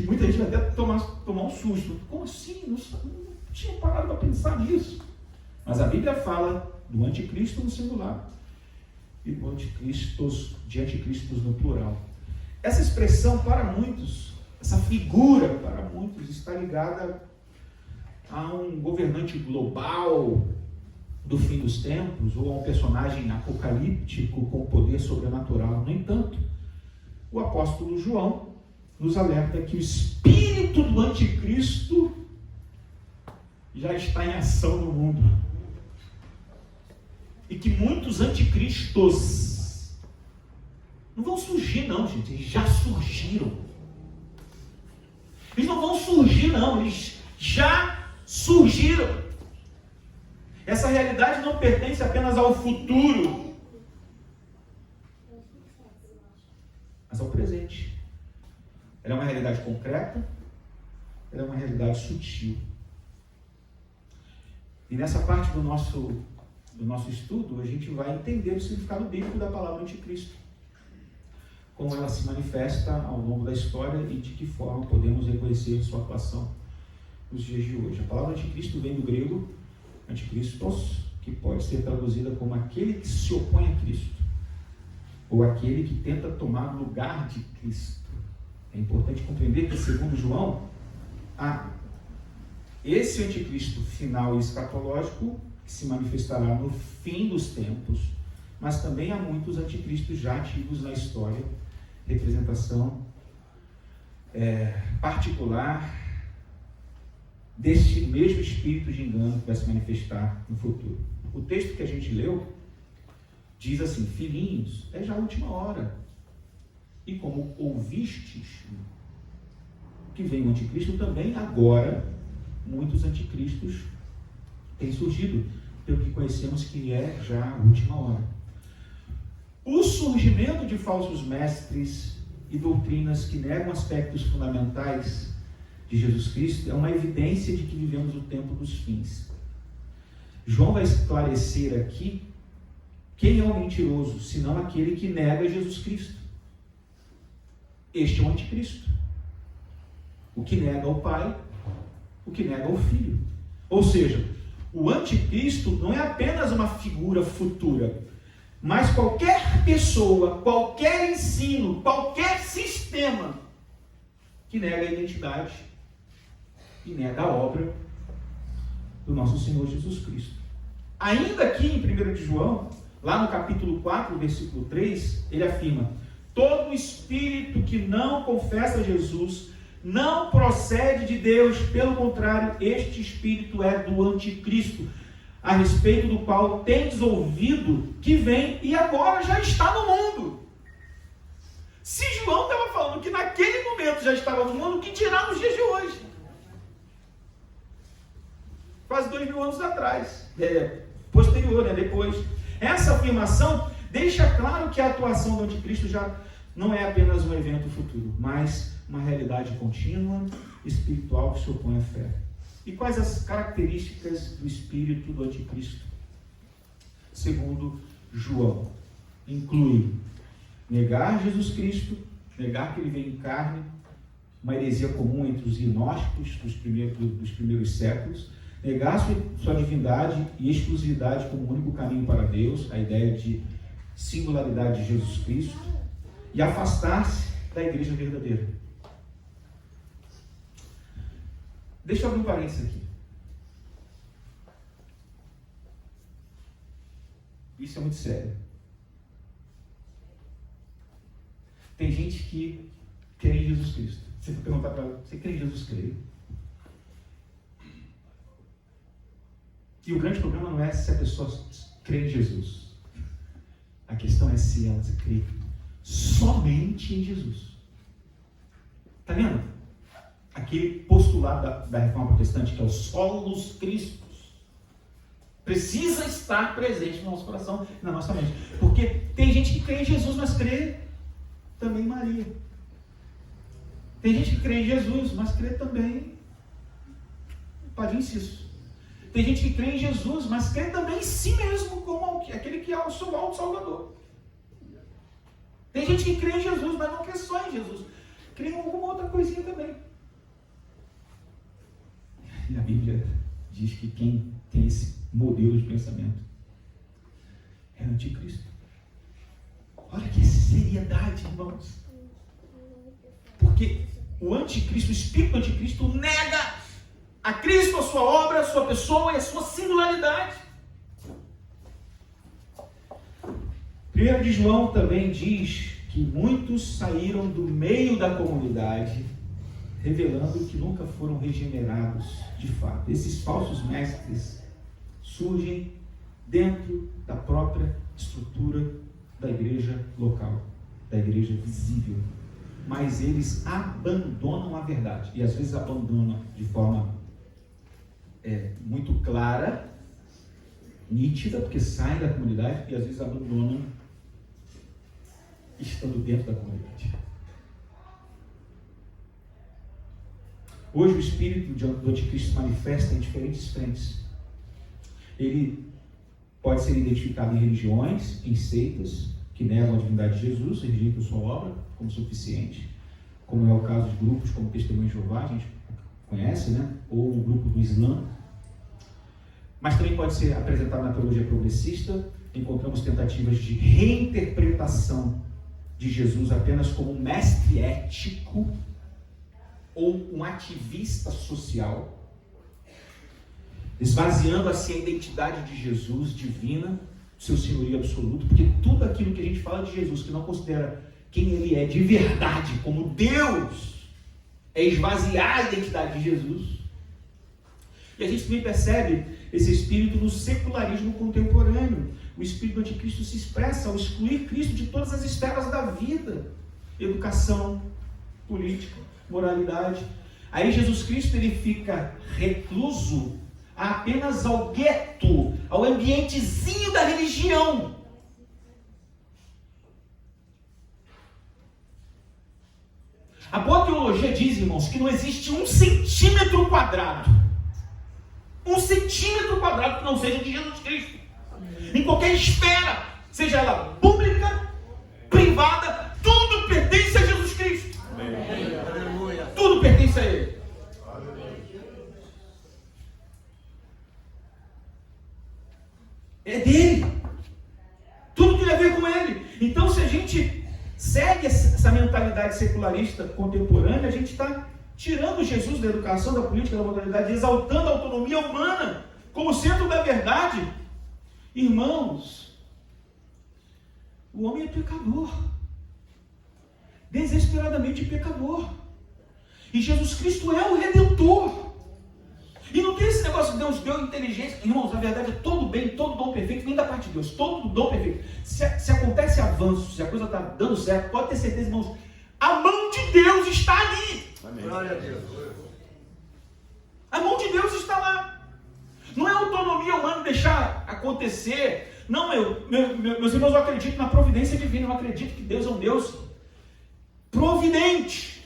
muita gente vai até tomar um susto. Como assim? Não tinha parado para pensar nisso. Mas a Bíblia fala do anticristo no singular. e de anticristos no plural. Essa expressão, para muitos, essa figura, para muitos, está ligada a um governante global do fim dos tempos, ou a um personagem apocalíptico com poder sobrenatural. No entanto, o apóstolo João nos alerta que o espírito do anticristo já está em ação no mundo. E que muitos anticristos não vão surgir não, gente, eles já surgiram. Eles não vão surgir não, eles já surgiram. Essa realidade não pertence apenas ao futuro, mas ao presente. Ela é uma realidade concreta, ela é uma realidade sutil. E nessa parte do nosso estudo, a gente vai entender o significado bíblico da palavra anticristo, como ela se manifesta ao longo da história e de que forma podemos reconhecer sua atuação nos dias de hoje. A palavra anticristo vem do grego anticristos, que pode ser traduzida como aquele que se opõe a Cristo, ou aquele que tenta tomar o lugar de Cristo. É importante compreender que, segundo João, esse anticristo final e escatológico que se manifestará no fim dos tempos, mas também há muitos anticristos já ativos na história, representação particular deste mesmo espírito de engano que vai se manifestar no futuro. O texto que a gente leu diz assim: filhinhos, é já a última hora. E como ouvistes que vem o anticristo, também agora muitos anticristos têm surgido, pelo que conhecemos que é já a última hora. O surgimento de falsos mestres e doutrinas que negam aspectos fundamentais de Jesus Cristo é uma evidência de que vivemos o tempo dos fins. João vai esclarecer aqui quem é o mentiroso, senão aquele que nega Jesus Cristo. Este é o anticristo. O que nega o Pai, o que nega o Filho. Ou seja, o anticristo não é apenas uma figura futura, mas qualquer pessoa, qualquer ensino, qualquer sistema que nega a identidade e nega a obra do nosso Senhor Jesus Cristo. Ainda aqui em 1 de João, lá no capítulo 4, versículo 3, ele afirma: todo espírito que não confessa Jesus não procede de Deus, pelo contrário, este espírito é do anticristo, a respeito do qual tendes ouvido que vem e agora já está no mundo. Se João estava falando que naquele momento já estava no mundo, o que dirá nos dias de hoje? Quase 2000 anos atrás, posterior, depois. Essa afirmação deixa claro que a atuação do anticristo já não é apenas um evento futuro, mas uma realidade contínua, espiritual, que se opõe à fé. E quais as características do espírito do anticristo? Segundo João, inclui negar Jesus Cristo, negar que ele veio em carne, uma heresia comum entre os gnósticos dos primeiros séculos, negar sua divindade e exclusividade como único caminho para Deus, a ideia de singularidade de Jesus Cristo, e afastar-se da igreja verdadeira. Deixa eu abrir um parênteses aqui. Isso é muito sério. Tem gente que crê em Jesus Cristo. Você vai perguntar para ela: você crê em Jesus Cristo? E o grande problema não é se a pessoa crê em Jesus. A questão é se ela crê somente em Jesus. Está vendo? Aquele postulado da reforma protestante, que é o solus Christus, precisa estar presente no nosso coração, na nossa mente. Porque tem gente que crê em Jesus, mas crê também em Maria. Tem gente que crê em Jesus, mas crê também em Padre Inciso. Tem gente que crê em Jesus, mas crê também em si mesmo, como aquele que é o seu auto-salvador. Tem gente que crê em Jesus, mas não crê só em Jesus. Crê em alguma outra coisinha também. E a Bíblia diz que quem tem esse modelo de pensamento é anticristo. Olha que seriedade, irmãos. Porque o anticristo, o espírito do anticristo, nega a Cristo, a sua obra, a sua pessoa e a sua singularidade. 1 de João também diz que muitos saíram do meio da comunidade, revelando que nunca foram regenerados de fato. Esses falsos mestres surgem dentro da própria estrutura da igreja local, da igreja visível. Mas eles abandonam a verdade. E às vezes abandonam de forma muito clara, nítida, porque saem da comunidade, e às vezes abandonam estando dentro da comunidade. Hoje o espírito do anticristo se manifesta em diferentes frentes. Ele pode ser identificado em religiões, em seitas, que negam a divindade de Jesus, rejeitam sua obra como suficiente, como é o caso de grupos como Testemunho de Jeová, a gente conhece, né? Ou o grupo do Islã. Mas também pode ser apresentado na teologia progressista. Encontramos tentativas de reinterpretação de Jesus apenas como um mestre ético ou um ativista social, esvaziando assim a identidade de Jesus divina, seu senhorio absoluto, porque tudo aquilo que a gente fala de Jesus, que não considera quem ele é de verdade como Deus, é esvaziar a identidade de Jesus. E a gente também percebe esse espírito no secularismo contemporâneo. O espírito do anticristo se expressa ao excluir Cristo de todas as esferas da vida: educação, política, moralidade. Aí Jesus Cristo ele fica recluso apenas ao gueto, ao ambientezinho da religião. A boa teologia diz, irmãos, que não existe 1 centímetro quadrado, 1 centímetro quadrado que não seja de Jesus Cristo. Em qualquer esfera, seja ela pública, privada, tudo pertence a Jesus Cristo. Amém. Tudo pertence a Ele. É dele. Tudo tem a ver com Ele. Então, se a gente segue essa mentalidade secularista contemporânea, a gente está tirando Jesus da educação, da política, da moralidade, exaltando a autonomia humana como centro da verdade. Irmãos, o homem é pecador, desesperadamente pecador, e Jesus Cristo é o Redentor. E não tem esse negócio de Deus deu inteligência. Irmãos, na verdade, todo bem, todo dom perfeito vem da parte de Deus. Todo dom perfeito. Se acontece avanço, se a coisa está dando certo, pode ter certeza, irmãos, a mão de Deus está ali. Amém. Glória a Deus. A mão de Deus está lá. Não é autonomia humana deixar acontecer. Não, meus irmãos, eu acredito na providência divina. Eu acredito que Deus é um Deus providente.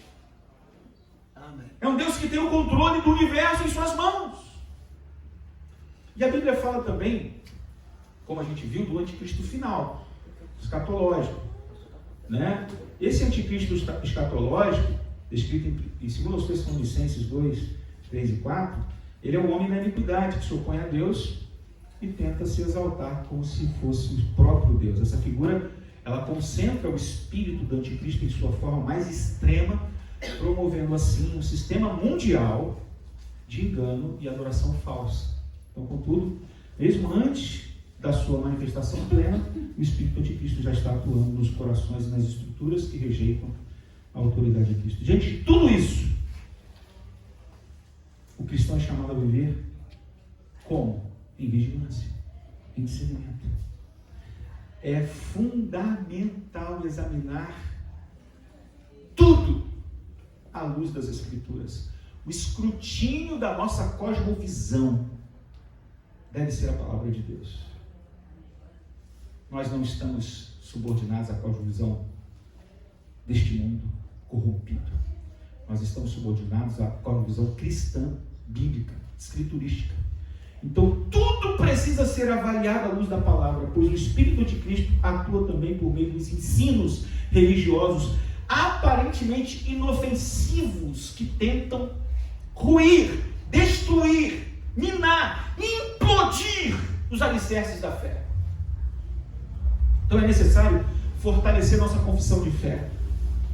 Amém. É um Deus que tem o controle do universo em suas mãos. E a Bíblia fala também, como a gente viu, do anticristo final, escatológico, né? Esse anticristo escatológico, descrito em 2 Tessalonicenses 2, 3 e 4, ele é o homem da iniquidade, que se opõe a Deus e tenta se exaltar como se fosse o próprio Deus. Essa figura, ela concentra o espírito do anticristo em sua forma mais extrema, promovendo assim um sistema mundial de engano e adoração falsa. Então, contudo, mesmo antes da sua manifestação plena, o espírito do anticristo já está atuando nos corações e nas estruturas que rejeitam a autoridade de Cristo. Diante de tudo isso, o cristão é chamado a viver como? Em vigilância, em discernimento. É fundamental examinar tudo à luz das Escrituras. O escrutínio da nossa cosmovisão deve ser a palavra de Deus. Nós não estamos subordinados à cosmovisão deste mundo corrompido. Nós estamos subordinados à cosmovisão cristã, bíblica, escriturística. Então, tudo precisa ser avaliado à luz da palavra, pois o Espírito de Cristo atua também por meio dos ensinos religiosos aparentemente inofensivos que tentam ruir, destruir, minar, implodir os alicerces da fé. Então é necessário fortalecer nossa confissão de fé,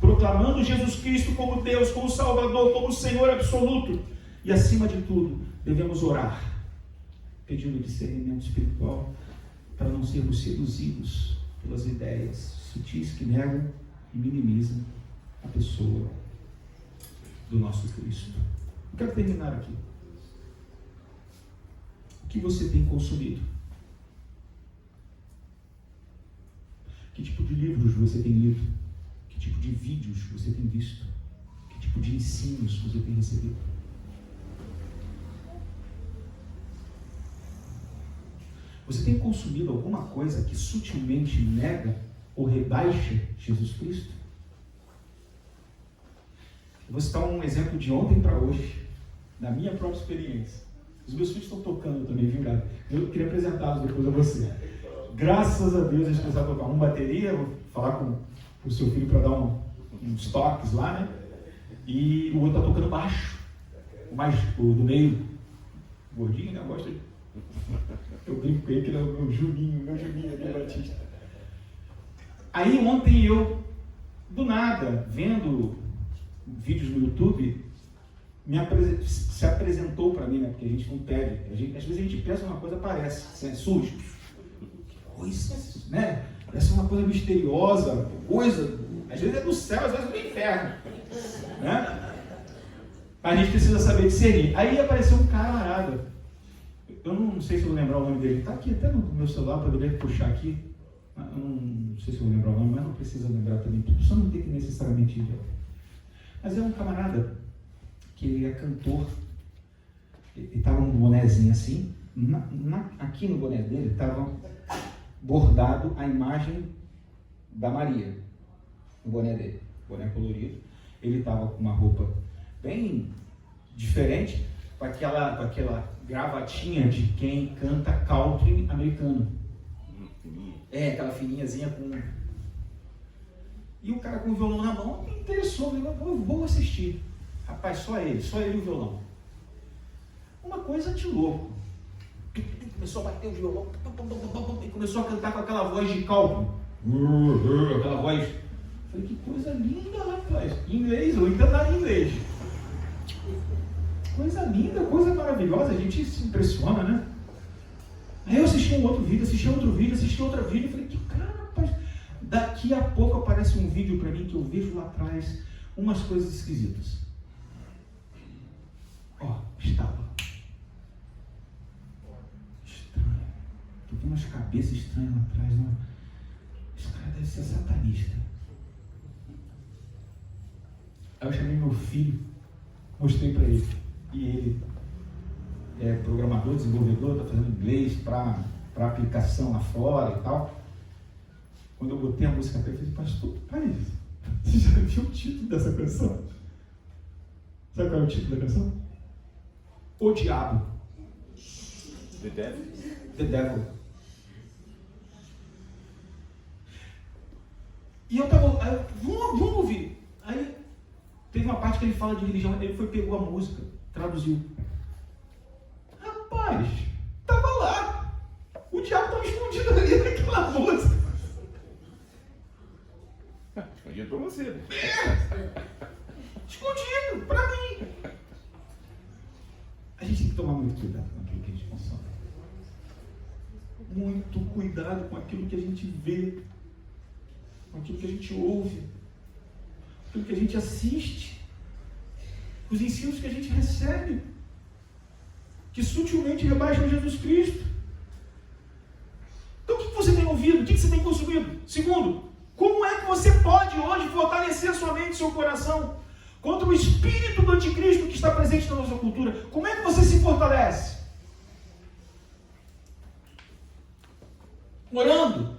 proclamando Jesus Cristo como Deus, como Salvador, como Senhor absoluto. E acima de tudo, devemos orar, pedindo discernimento espiritual, para não sermos seduzidos pelas ideias sutis que negam e minimizam a pessoa do nosso Cristo. Eu quero terminar aqui. O que você tem consumido? Que tipo de livros você tem lido? Que tipo de vídeos você tem visto? Que tipo de ensinos você tem recebido? Você tem consumido alguma coisa que sutilmente nega ou rebaixa Jesus Cristo? Eu vou citar um exemplo de ontem para hoje, da minha própria experiência. Os meus filhos estão tocando também, viu, cara? Eu queria apresentá-los depois a você. Graças a Deus eles começaram a tocar uma bateria, vou falar com o seu filho para dar uns toques lá, né? E o outro está tocando baixo. O do meio, gordinho, né? Gosta de... Eu brinco com ele que ele é o meu Juninho aqui, Batista. Aí ontem eu, do nada, vendo vídeos no YouTube, se apresentou para mim, né? Porque a gente não pede. Às vezes a gente pensa uma coisa, aparece, surge. Coisa, né? Parece uma coisa misteriosa, coisa, às vezes é do céu, às vezes é do inferno, né? Mas a gente precisa saber discernir. Aí apareceu um camarada, eu não sei se eu vou lembrar o nome dele, está aqui até no meu celular, poderia puxar aqui, eu não sei se eu vou lembrar o nome, mas não precisa lembrar também, só não tem que necessariamente ir. Mas é um camarada que ele é cantor, ele estava um bonézinho assim, aqui no boné dele estava bordado a imagem da Maria, no boné dele, boné colorido. Ele estava com uma roupa bem diferente, com aquela gravatinha de quem canta country americano. Aquela fininhazinha com... E o cara com o violão na mão me interessou, eu vou assistir. Rapaz, só ele e o violão. Uma coisa de louco. Começou a bater o violão e começou a cantar com aquela voz de country. Aquela voz. Falei, que coisa linda, rapaz. Em inglês, ou então em inglês. Coisa linda, coisa maravilhosa, a gente se impressiona, né? Aí eu assisti um outro vídeo, assisti outro vídeo, falei, que cara, rapaz. Daqui a pouco aparece um vídeo para mim que eu vejo lá atrás umas coisas esquisitas. Estava. Estranho. Tô vendo umas cabeças estranhas lá atrás, né? Esse cara deve ser satanista. Aí eu chamei meu filho, mostrei para ele. E ele é programador, desenvolvedor, está fazendo inglês para aplicação lá fora e tal. Quando eu botei a música para ele, eu falei, pastor, pai, você já viu o título dessa canção? Sabe qual é o título da canção? O Diabo. The Devil? The Devil. E eu tava, vamos ouvir. Aí teve uma parte que ele fala de religião, ele pegou a música, traduziu. Rapaz, tava lá. O diabo estava escondido ali naquela música. Escondido pra você, né? Escondido, pra mim. A gente tem que tomar muito cuidado com aquilo que a gente consome. Muito cuidado com aquilo que a gente vê, com aquilo que a gente ouve, com aquilo que a gente assiste, os ensinos que a gente recebe, que sutilmente rebaixam Jesus Cristo. Então o que você tem ouvido? O que você tem consumido? Segundo, como é que você pode hoje fortalecer sua mente e seu coração contra o espírito do anticristo que está presente na nossa cultura? Como é que você se fortalece? Orando,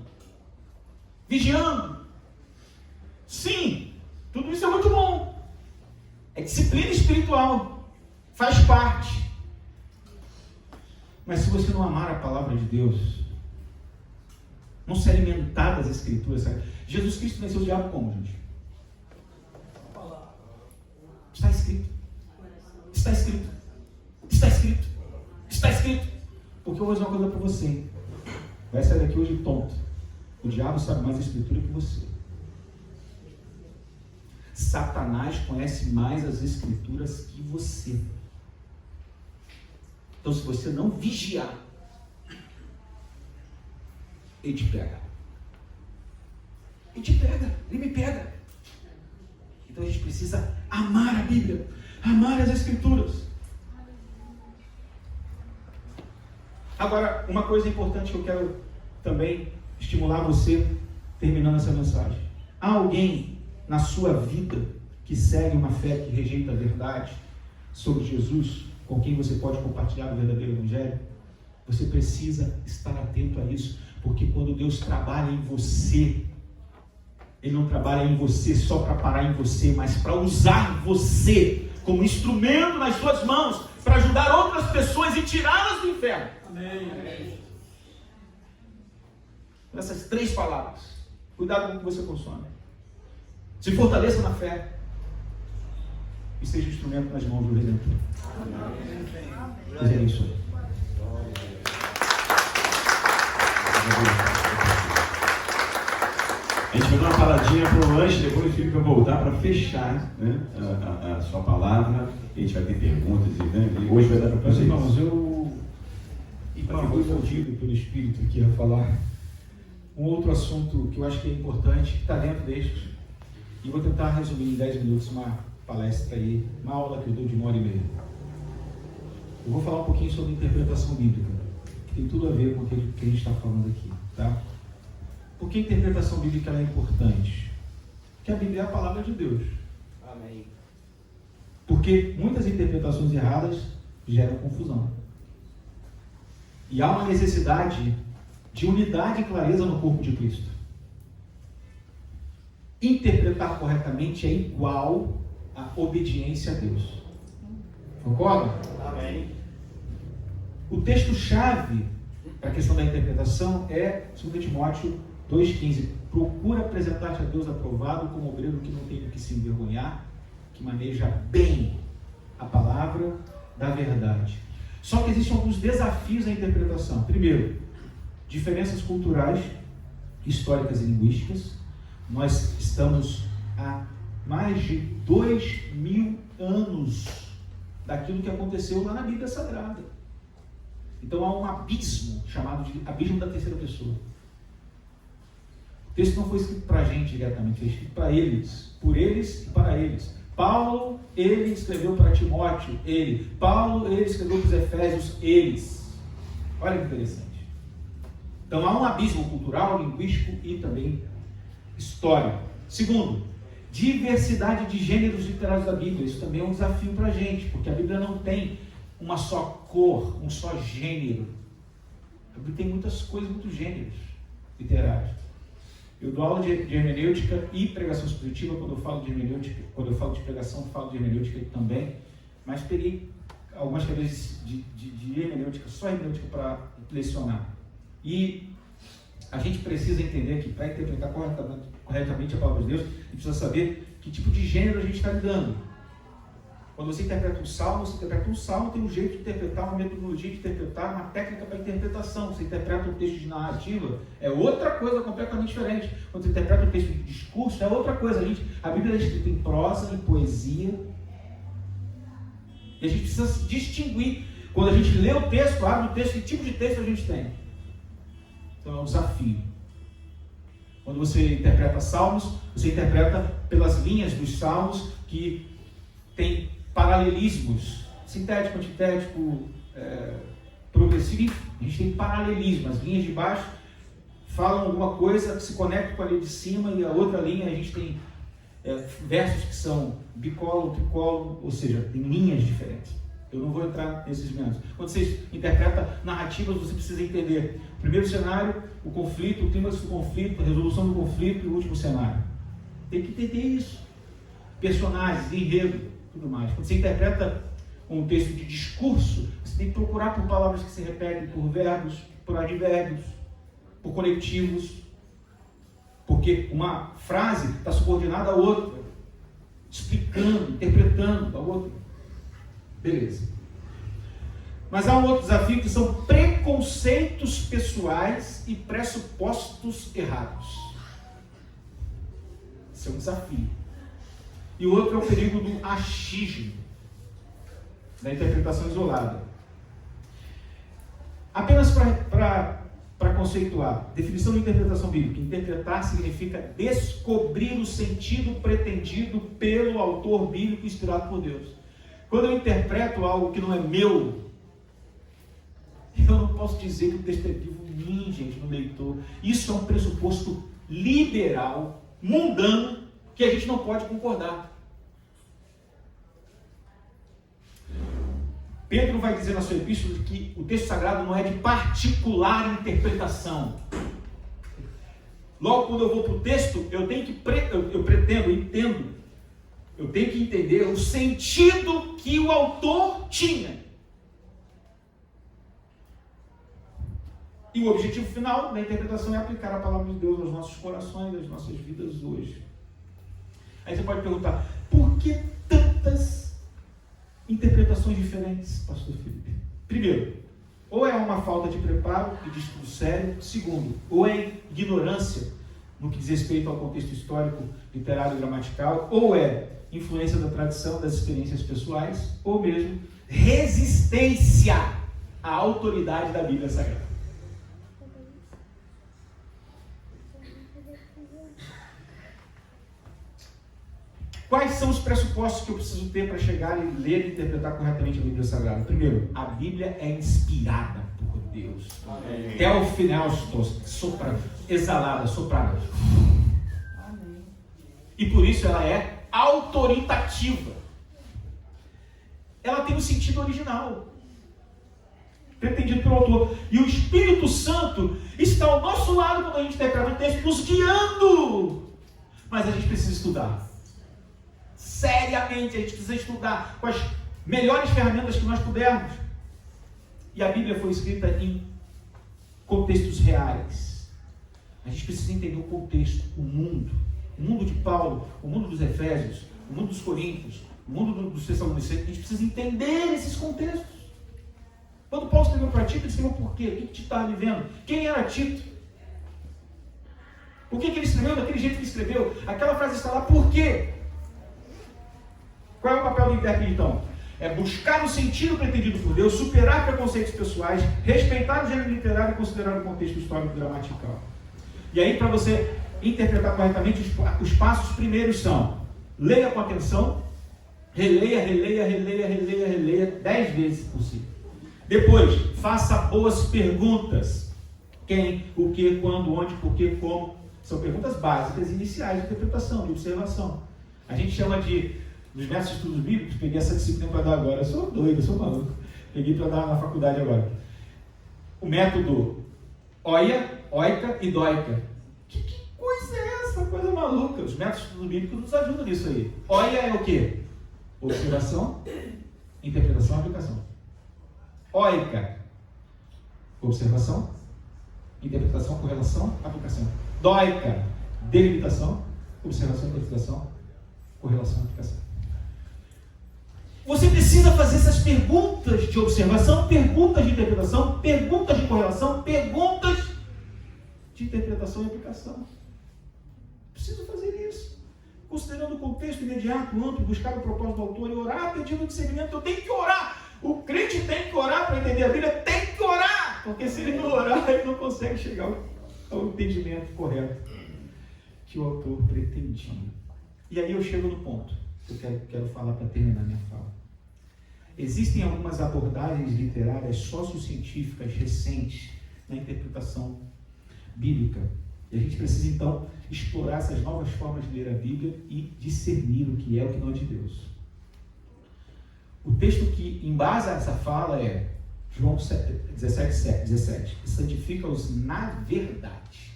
vigiando. Sim, tudo isso é muito bom. É disciplina espiritual, faz parte. Mas se você não amar a palavra de Deus, não se alimentar das Escrituras, sabe? Jesus Cristo venceu o diabo como, gente? Está escrito. Está escrito. Está escrito. Está escrito. Porque eu vou dizer uma coisa para você. Vai sair daqui hoje tonto. O diabo sabe mais a Escritura que você. Satanás conhece mais as Escrituras que você. Então, se você não vigiar, ele te pega. Ele te pega, ele me pega. Então a gente precisa amar a Bíblia, amar as Escrituras. Agora, uma coisa importante que eu quero também estimular você, terminando essa mensagem. Há alguém na sua vida que segue uma fé que rejeita a verdade sobre Jesus, com quem você pode compartilhar o verdadeiro Evangelho? Você precisa estar atento a isso, porque quando Deus trabalha em você, Ele não trabalha em você só para parar em você, mas para usar você como instrumento nas suas mãos, para ajudar outras pessoas e tirá-las do inferno. Amém. Essas 3 palavras. Cuidado com o que você consome. Se fortaleça na fé e seja instrumento nas mãos do Redentor. Amém. É isso aí. A gente vai dar uma paradinha para o lanche, depois o Felipe vai voltar para fechar, né, a sua palavra. A gente vai ter perguntas, né, e hoje vai dar para fazer irmãos, isso. eu fui envolvido pelo Espírito aqui a falar um outro assunto que eu acho que é importante, que está dentro destes. E vou tentar resumir em 10 minutos uma palestra aí, uma aula que eu dou de 1h30. Eu vou falar um pouquinho sobre interpretação bíblica, que tem tudo a ver com o que a gente está falando aqui, tá? Por que a interpretação bíblica é importante? Porque a Bíblia é a palavra de Deus. Amém. Porque muitas interpretações erradas geram confusão. E há uma necessidade de unidade e clareza no corpo de Cristo. Interpretar corretamente é igual à obediência a Deus. Concorda? Amém. O texto-chave para a questão da interpretação é 2 Timóteo 2,15. Procura apresentar-te a Deus aprovado como obreiro que não tem do que se envergonhar, que maneja bem a palavra da verdade. Só que existem alguns desafios à interpretação. Primeiro, diferenças culturais, históricas e linguísticas. Nós estamos há mais de 2000 anos daquilo que aconteceu lá na Bíblia Sagrada. Então há um abismo, chamado de abismo da terceira pessoa. O texto não foi escrito para a gente diretamente, foi escrito para eles, por eles e para eles. Paulo, ele escreveu para Timóteo, ele. Paulo, ele escreveu para os Efésios, eles. Olha que interessante. Então há um abismo cultural, linguístico e também histórico. Segundo, diversidade de gêneros literários da Bíblia. Isso também é um desafio para a gente, porque a Bíblia não tem uma só cor, um só gênero. A Bíblia tem muitas coisas, muitos gêneros literários. Eu dou aula de hermenêutica e pregação expositiva. Quando eu falo de hermenêutica, quando eu falo de pregação, eu falo de hermenêutica também. Mas peguei algumas cadeiras de hermenêutica, só hermenêutica para lecionar. E a gente precisa entender que para interpretar corretamente a palavra de Deus, a gente precisa saber que tipo de gênero a gente está lidando. Quando você interpreta um salmo, tem um jeito de interpretar, uma metodologia de interpretar, uma técnica para interpretação. Você interpreta um texto de narrativa, é outra coisa completamente diferente. Quando você interpreta um texto de discurso, é outra coisa. A Bíblia é escrita em prosa, em poesia. E a gente precisa distinguir. Quando a gente lê o texto, abre o texto, que tipo de texto a gente tem. Então é um desafio. Quando você interpreta salmos, você interpreta pelas linhas dos salmos que tem paralelismos, sintético, antitético, progressivo. A gente tem paralelismo. As linhas de baixo falam alguma coisa que se conecta com a linha de cima, e a outra linha a gente tem versos que são bicolo, tricolo, ou seja, tem linhas diferentes. Eu não vou entrar nesses meandros. Quando você interpreta narrativas, você precisa entender o primeiro cenário, o conflito, o clímax do conflito, a resolução do conflito e o último cenário. Tem que entender isso. Personagens, enredo, tudo mais. Quando você interpreta um texto de discurso, você tem que procurar por palavras que se repetem, por verbos, por advérbios, por conectivos, porque uma frase está subordinada à outra, explicando, interpretando a outra. Beleza. Mas há um outro desafio que são preconceitos pessoais e pressupostos errados. Esse é um desafio. E o outro é o perigo do achismo, da interpretação isolada. Apenas para conceituar, definição de interpretação bíblica. Interpretar significa descobrir o sentido pretendido pelo autor bíblico inspirado por Deus. Quando eu interpreto algo que não é meu, eu não posso dizer que o texto é vivo em mim, gente, no leitor. Isso é um pressuposto liberal, mundano, que a gente não pode concordar. Pedro vai dizer na sua epístola que o texto sagrado não é de particular interpretação. Logo, quando eu vou para o texto, eu tenho que eu tenho que entender o sentido que o autor tinha. E o objetivo final da interpretação é aplicar a palavra de Deus aos nossos corações, às nossas vidas hoje. Aí você pode perguntar, por que tantas interpretações diferentes, pastor Felipe? Primeiro, ou é uma falta de preparo e de estudo sério. Segundo, ou é ignorância no que diz respeito ao contexto histórico, literário e gramatical, ou é influência da tradição, das experiências pessoais, ou mesmo resistência à autoridade da Bíblia Sagrada. Quais são os pressupostos que eu preciso ter para chegar e ler e interpretar corretamente a Bíblia Sagrada? Primeiro, a Bíblia é inspirada por Deus. Amém. Teofilostos, soprada, exalada, soprada. Amém. E por isso ela é autoritativa. Ela tem um sentido original, pretendido pelo autor. E o Espírito Santo está ao nosso lado quando a gente interpreta o texto, nos guiando. Mas a gente precisa estudar. Seriamente, a gente precisa estudar com as melhores ferramentas que nós pudermos. E a Bíblia foi escrita em contextos reais. A gente precisa entender o contexto, o mundo de Paulo, o mundo dos Efésios, o mundo dos Coríntios, o mundo dos Tessalonicenses. A gente precisa entender esses contextos. Quando Paulo escreveu para Tito, ele escreveu por quê? O que Tito estava vivendo? Quem era Tito? Por que ele escreveu daquele jeito que escreveu? Aquela frase está lá, por quê? Qual é o papel do intérprete, então? É buscar o sentido pretendido por Deus, superar preconceitos pessoais, respeitar o gênero literário e considerar o contexto histórico e gramatical. E aí, para você interpretar corretamente, os passos primeiros são: leia com atenção, releia 10 vezes se possível. Depois, faça boas perguntas. Quem, o que, quando, onde, por que, como. São perguntas básicas, iniciais de interpretação, de observação. A gente chama nos métodos de estudos bíblicos, peguei essa disciplina para dar agora. Eu sou doido, eu sou maluco. Peguei para dar na faculdade agora. O método oia, oica e doica. Que coisa é essa? Coisa maluca. Os métodos de estudos bíblicos nos ajudam nisso aí. Oia é o quê? Observação, interpretação e aplicação. Oica, observação, interpretação, correlação, aplicação. Doica, delimitação, observação, interpretação, correlação e aplicação. Você precisa fazer essas perguntas de observação, perguntas de interpretação, perguntas de correlação, perguntas de interpretação e aplicação. Preciso fazer isso. Considerando o contexto imediato, amplo, buscar o propósito do autor e orar, pedindo discernimento. Eu tenho que orar. O crente tem que orar para entender a Bíblia, tem que orar. Porque se ele não orar, ele não consegue chegar ao entendimento correto que o autor pretendia. E aí eu chego no ponto que eu quero falar para terminar minha fala. Existem algumas abordagens literárias sociocientíficas recentes na interpretação bíblica. E a gente precisa, então, explorar essas novas formas de ler a Bíblia e discernir o que é o que não é de Deus. O texto que embasa essa fala é João 17. Santifica-os na verdade.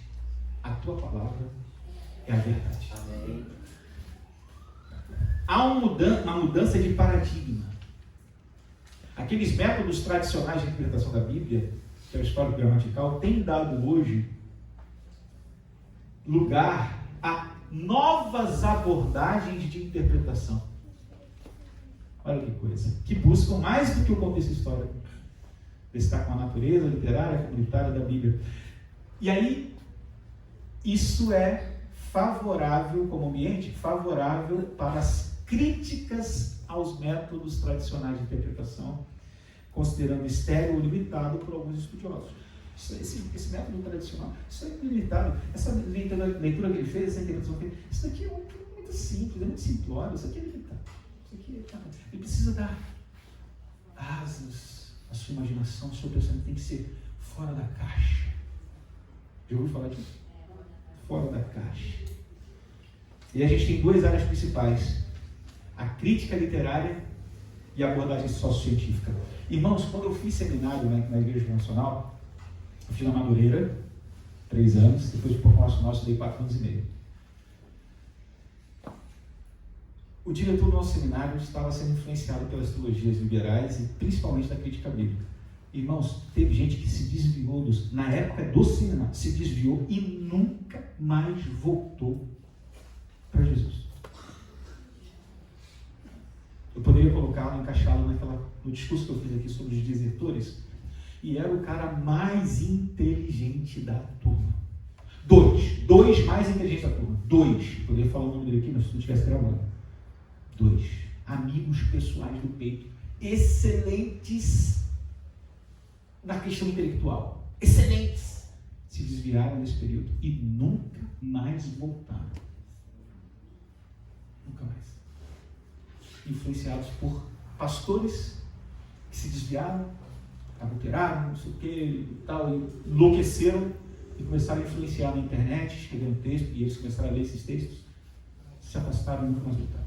A tua palavra é a verdade. Amém. Há uma mudança de paradigma. Aqueles métodos tradicionais de interpretação da Bíblia, que é o histórico gramatical, têm dado hoje lugar a novas abordagens de interpretação. Olha que coisa. Que buscam mais do que o contexto histórico. destacam a natureza literária, comunitária da Bíblia. E aí, isso é favorável como ambiente, favorável para as críticas aos métodos tradicionais de interpretação, considerando estéril ou limitado por alguns estudiosos. Esse método tradicional, isso é limitado. Essa leitura que ele fez, essa interpretação que ele fez, isso daqui é muito simples, é muito simplório, isso aqui é limitado. Isso aqui ele precisa dar asas à sua imaginação, o seu pensamento tem que ser fora da caixa. Já ouviu falar disso? Fora da caixa. E a gente tem duas áreas principais: a crítica literária e a abordagem sociocientífica. Irmãos, quando eu fiz seminário na Igreja Nacional, eu fiz na Madureira, 3 anos, depois de Porto Nosso, dei 4 anos e meio. O diretor do nosso seminário estava sendo influenciado pelas teologias liberais e principalmente da crítica bíblica. Irmãos, teve gente que se desviou, na época do seminário, se desviou e nunca mais voltou para Jesus. Eu poderia colocá-lo, encaixá-lo no discurso que eu fiz aqui sobre os desertores, e era o cara mais inteligente da turma. Dois mais inteligentes da turma. Eu poderia falar o nome dele aqui, mas se não estivesse gravando. 2 amigos pessoais do peito, excelentes na questão intelectual, excelentes, se desviaram nesse período e nunca mais voltaram. Nunca mais. Influenciados por pastores que se desviaram, adulteraram, não sei o que e tal, e enlouqueceram e começaram a influenciar na internet, escrevendo texto, e eles começaram a ler esses textos, se afastaram e nunca mais voltaram.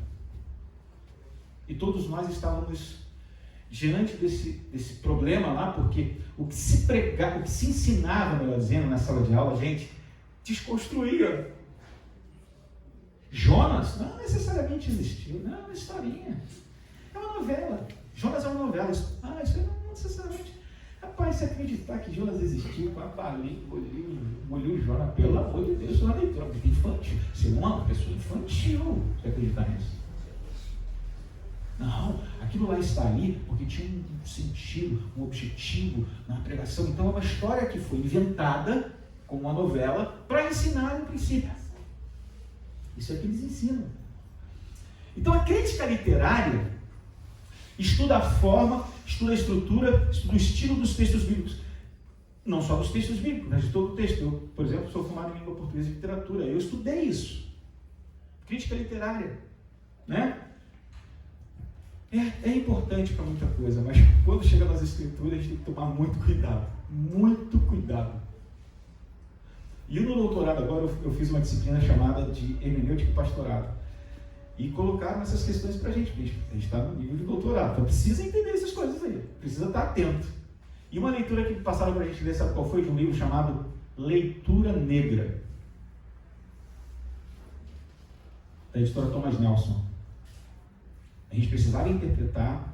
E todos nós estávamos diante desse problema lá, porque o que se pregava, o que se ensinava, melhor dizendo, na sala de aula, gente, desconstruía. Jonas não necessariamente existiu, não, é uma historinha. É uma novela. Jonas é uma novela. Isso não necessariamente. Rapaz, se acreditar que Jonas existiu, com a balinha, molhou Jonas, pelo amor de Deus, uma leitura infantil. Você não é uma pessoa infantil, se acreditar nisso. Não, aquilo lá está ali porque tinha um sentido, um objetivo na pregação. Então é uma história que foi inventada como uma novela para ensinar um princípio. Isso é o que eles ensinam. Então a crítica literária estuda a forma, estuda a estrutura, estuda o estilo dos textos bíblicos. Não só dos textos bíblicos, mas de todo o texto. Eu, por exemplo, sou formado em língua portuguesa e literatura. Eu estudei isso. Crítica literária. Né? É importante para muita coisa, mas quando chega nas escrituras, a gente tem que tomar muito cuidado. Muito cuidado. E no doutorado agora, eu fiz uma disciplina chamada de hermenêutica e pastorado. E colocaram essas questões para a gente. A gente está no nível de doutorado, então precisa entender essas coisas aí. Precisa estar atento. E uma leitura que passaram para a gente ler, sabe qual foi? De um livro chamado Leitura Negra, da editora Thomas Nelson. A gente precisava interpretar,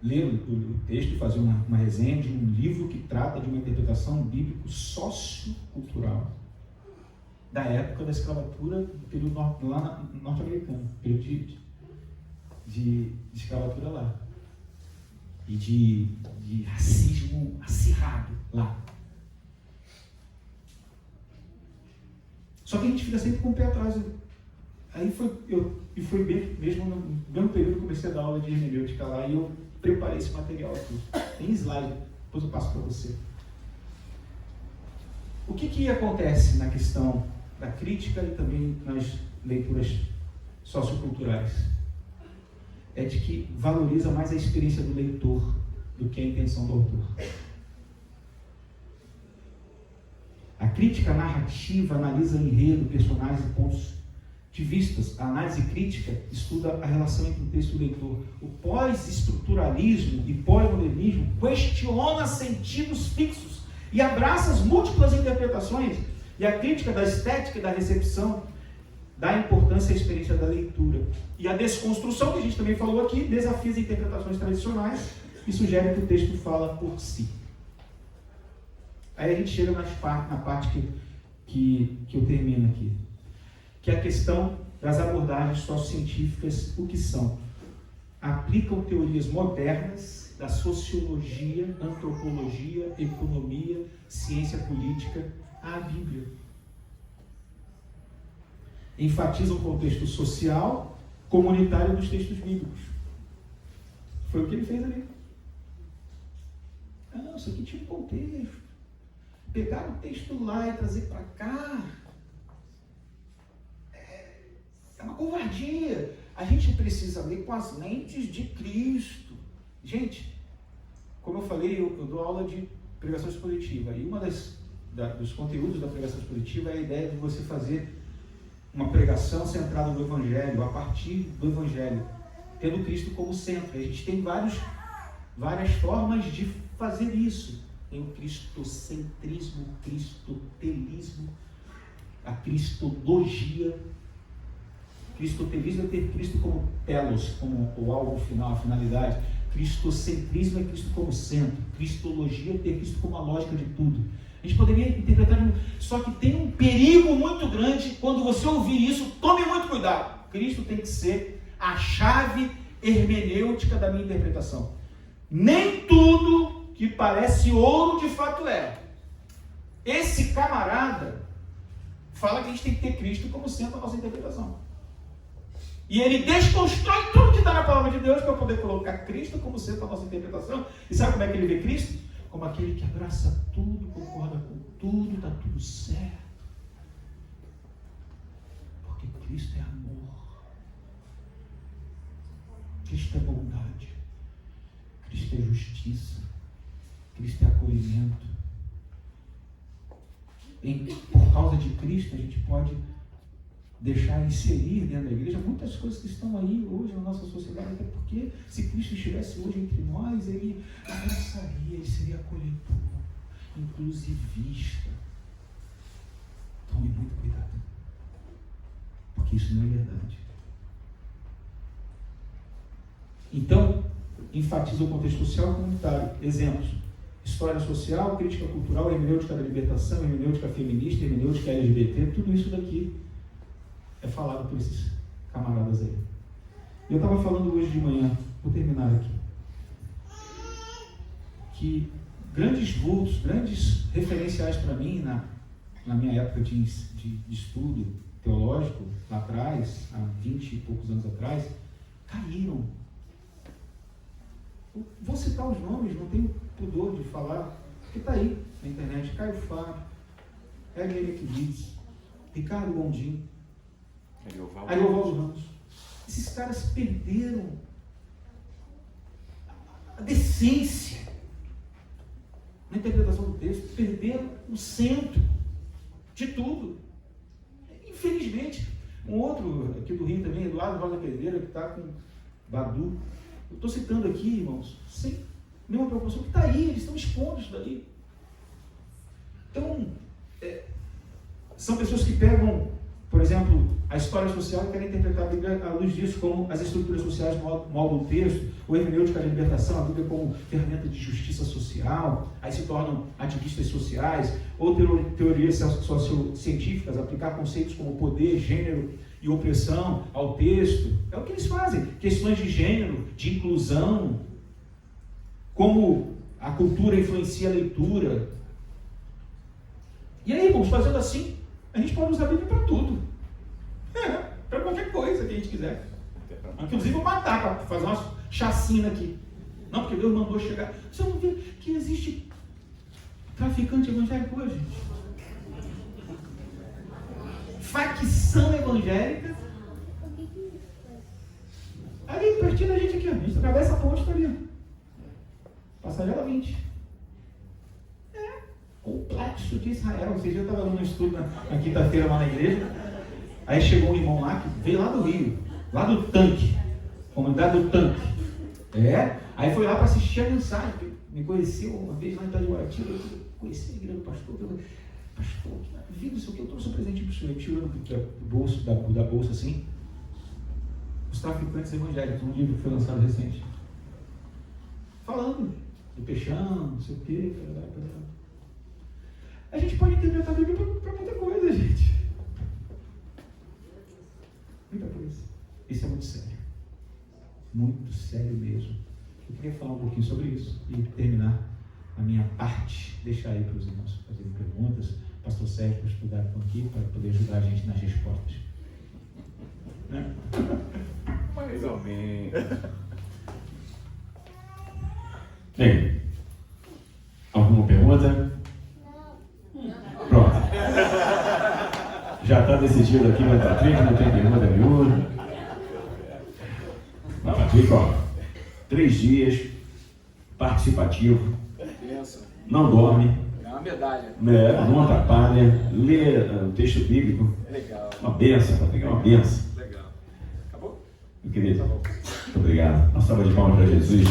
ler o texto e fazer uma resenha de um livro que trata de uma interpretação bíblico-sociocultural da época da escravatura do período lá norte-americano, período de escravatura lá. E de racismo acirrado lá. Só que a gente fica sempre com o pé atrás. Aí foi mesmo no mesmo período que eu comecei a dar aula de hermenêutica lá, e eu preparei esse material aqui. Tem slide, depois eu passo para você. O que acontece na questão da crítica e também nas leituras socioculturais? É de que valoriza mais a experiência do leitor do que a intenção do autor. A crítica narrativa analisa enredo, personagens e pontos de vistas. A análise crítica estuda a relação entre o texto e o leitor. O pós-estruturalismo e pós-modernismo questiona sentidos fixos e abraça as múltiplas interpretações. E a crítica da estética e da recepção dá importância à experiência da leitura. E a desconstrução, que a gente também falou aqui, desafia as interpretações tradicionais e sugere que o texto fala por si. Aí a gente chega na parte que eu termino aqui, que é a questão das abordagens sociocientíficas, o que são? Aplicam teorias modernas da sociologia, antropologia, economia, ciência política à Bíblia. Enfatiza o contexto social, comunitário dos textos bíblicos. Foi o que ele fez ali. Não, isso aqui tinha um contexto. Pegar o texto lá e trazer para cá é uma covardia. A gente precisa ler com as lentes de Cristo. Gente, como eu falei, eu dou aula de pregação expositiva. E dos conteúdos da pregação expositiva é a ideia de você fazer uma pregação centrada no Evangelho, a partir do Evangelho, tendo Cristo como centro. A gente tem várias formas de fazer isso. Tem o cristocentrismo, o cristotelismo, a cristologia. Cristotelismo é ter Cristo como telos, como o alvo final, a finalidade. Cristocentrismo é Cristo como centro. Cristologia é ter Cristo como a lógica de tudo. A gente poderia interpretar, só que tem um perigo muito grande quando você ouvir isso. Tome muito cuidado. Cristo tem que ser a chave hermenêutica da minha interpretação. Nem tudo que parece ouro de fato é. Esse camarada fala que a gente tem que ter Cristo como centro da nossa interpretação. E ele desconstrói tudo que está na palavra de Deus para poder colocar Cristo como centro da nossa interpretação. E sabe como é que ele vê Cristo? Como aquele que abraça tudo, concorda com tudo, está tudo certo. Porque Cristo é amor. Cristo é bondade. Cristo é justiça. Cristo é acolhimento. Por causa de Cristo, a gente pode deixar inserir dentro da igreja muitas coisas que estão aí hoje na nossa sociedade, até porque se Cristo estivesse hoje entre nós, ele abraçaria, ele seria acolhedor, inclusivista. Tome muito cuidado, porque isso não é verdade. Então, enfatiza o contexto social e comunitário. Exemplos: história social, crítica cultural, hermenêutica da libertação, hermenêutica feminista, hermenêutica LGBT, tudo isso daqui é falado por esses camaradas aí. Eu estava falando hoje de manhã, vou terminar aqui, que grandes vultos, grandes referenciais para mim na minha época de estudo teológico, lá atrás, há 20 e poucos anos atrás, caíram. Vou citar os nomes, não tenho pudor de falar, porque está aí na internet: Caio Fábio, Hélio Kiwitz, Ricardo Gondim, Ariovaldo Ramos. Esses caras perderam a decência na interpretação do texto, perderam o centro de tudo. Infelizmente, um outro aqui do Rio também, Eduardo Rosa Pedreira, que está com Badu. Eu estou citando aqui, irmãos, sem nenhuma preocupação, que está aí, eles estão expondo isso daí. Então, são pessoas que pegam, por exemplo, a história social e querem interpretar a Bíblia à luz disso, como as estruturas sociais moldam o texto, ou hermenêutica da libertação, a Bíblia como ferramenta de justiça social, aí se tornam ativistas sociais, ou teorias sociocientíficas, aplicar conceitos como poder, gênero e opressão ao texto. É o que eles fazem. Questões de gênero, de inclusão, como a cultura influencia a leitura. E aí, vamos fazendo assim, a gente pode usar a Bíblia para tudo. Para qualquer coisa que a gente quiser. Inclusive, vou matar para fazer uma chacina aqui. Não, porque Deus mandou chegar. Você não vê que existe traficante evangélico hoje, gente? Facção evangélica. Ali, pertinho da gente aqui, a gente atravessa a ponte, está ali. Passagela 20. Complexo de Israel. Ou seja, eu estava dando um estudo na quinta-feira lá na igreja. Aí chegou um irmão lá que veio lá do Rio, lá do Tanque, comunidade do Tanque. Aí foi lá para assistir a mensagem. Me conheceu uma vez lá em Itaguatinga, eu conheci a igreja do pastor. Eu falei: pastor, que maravilha, isso aqui, eu trouxe um presente para o senhor. Tirando do bolso, da bolsa assim, Os Traficantes Evangélicos, um livro que foi lançado recente. Falando do peixão, não sei o quê. A gente pode interpretar a Bíblia para muita coisa, gente. Muita coisa. Isso é muito sério. Muito sério mesmo. Eu queria falar um pouquinho sobre isso e terminar a minha parte, deixar aí para os irmãos fazerem perguntas. Pastor Sérgio, para estudar aqui, para poder ajudar a gente nas respostas. Né? Mais ou menos. Bem, alguma pergunta? Pronto. Já está decidido aqui, mas Patrick não tem pergunta nenhuma. Mas Patrick, ó, 3 dias, participativo, não dorme, É uma medalha. não atrapalha, lê o texto bíblico. Legal. Uma benção, Patrick, é uma benção. Legal. Acabou? Meu querido, muito obrigado. Uma salva de palmas para Jesus.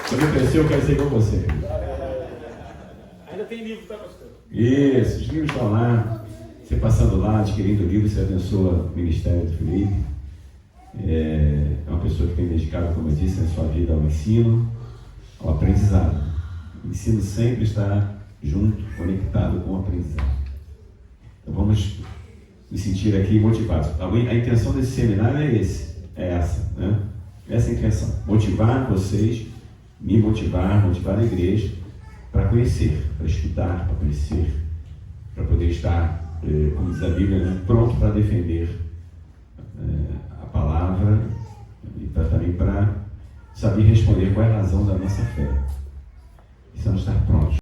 Quando eu crescer, eu quero ser igual você. Ainda tem livro, tá, pastor? Isso, os livros estão lá. Você passando lá, adquirindo o livro, você abençoa o ministério do Felipe. É uma pessoa que tem dedicado, como eu disse, a sua vida ao ensino, ao aprendizado. O ensino sempre está junto, conectado com o aprendizado. Então vamos nos sentir aqui motivados. A intenção desse seminário é essa, né? Essa é a intenção. Motivar vocês, me motivar a igreja para conhecer, para estudar, para conhecer, para poder estar, como diz a Bíblia, né, pronto para defender a palavra e também para saber responder qual é a razão da nossa fé. Precisamos estar prontos.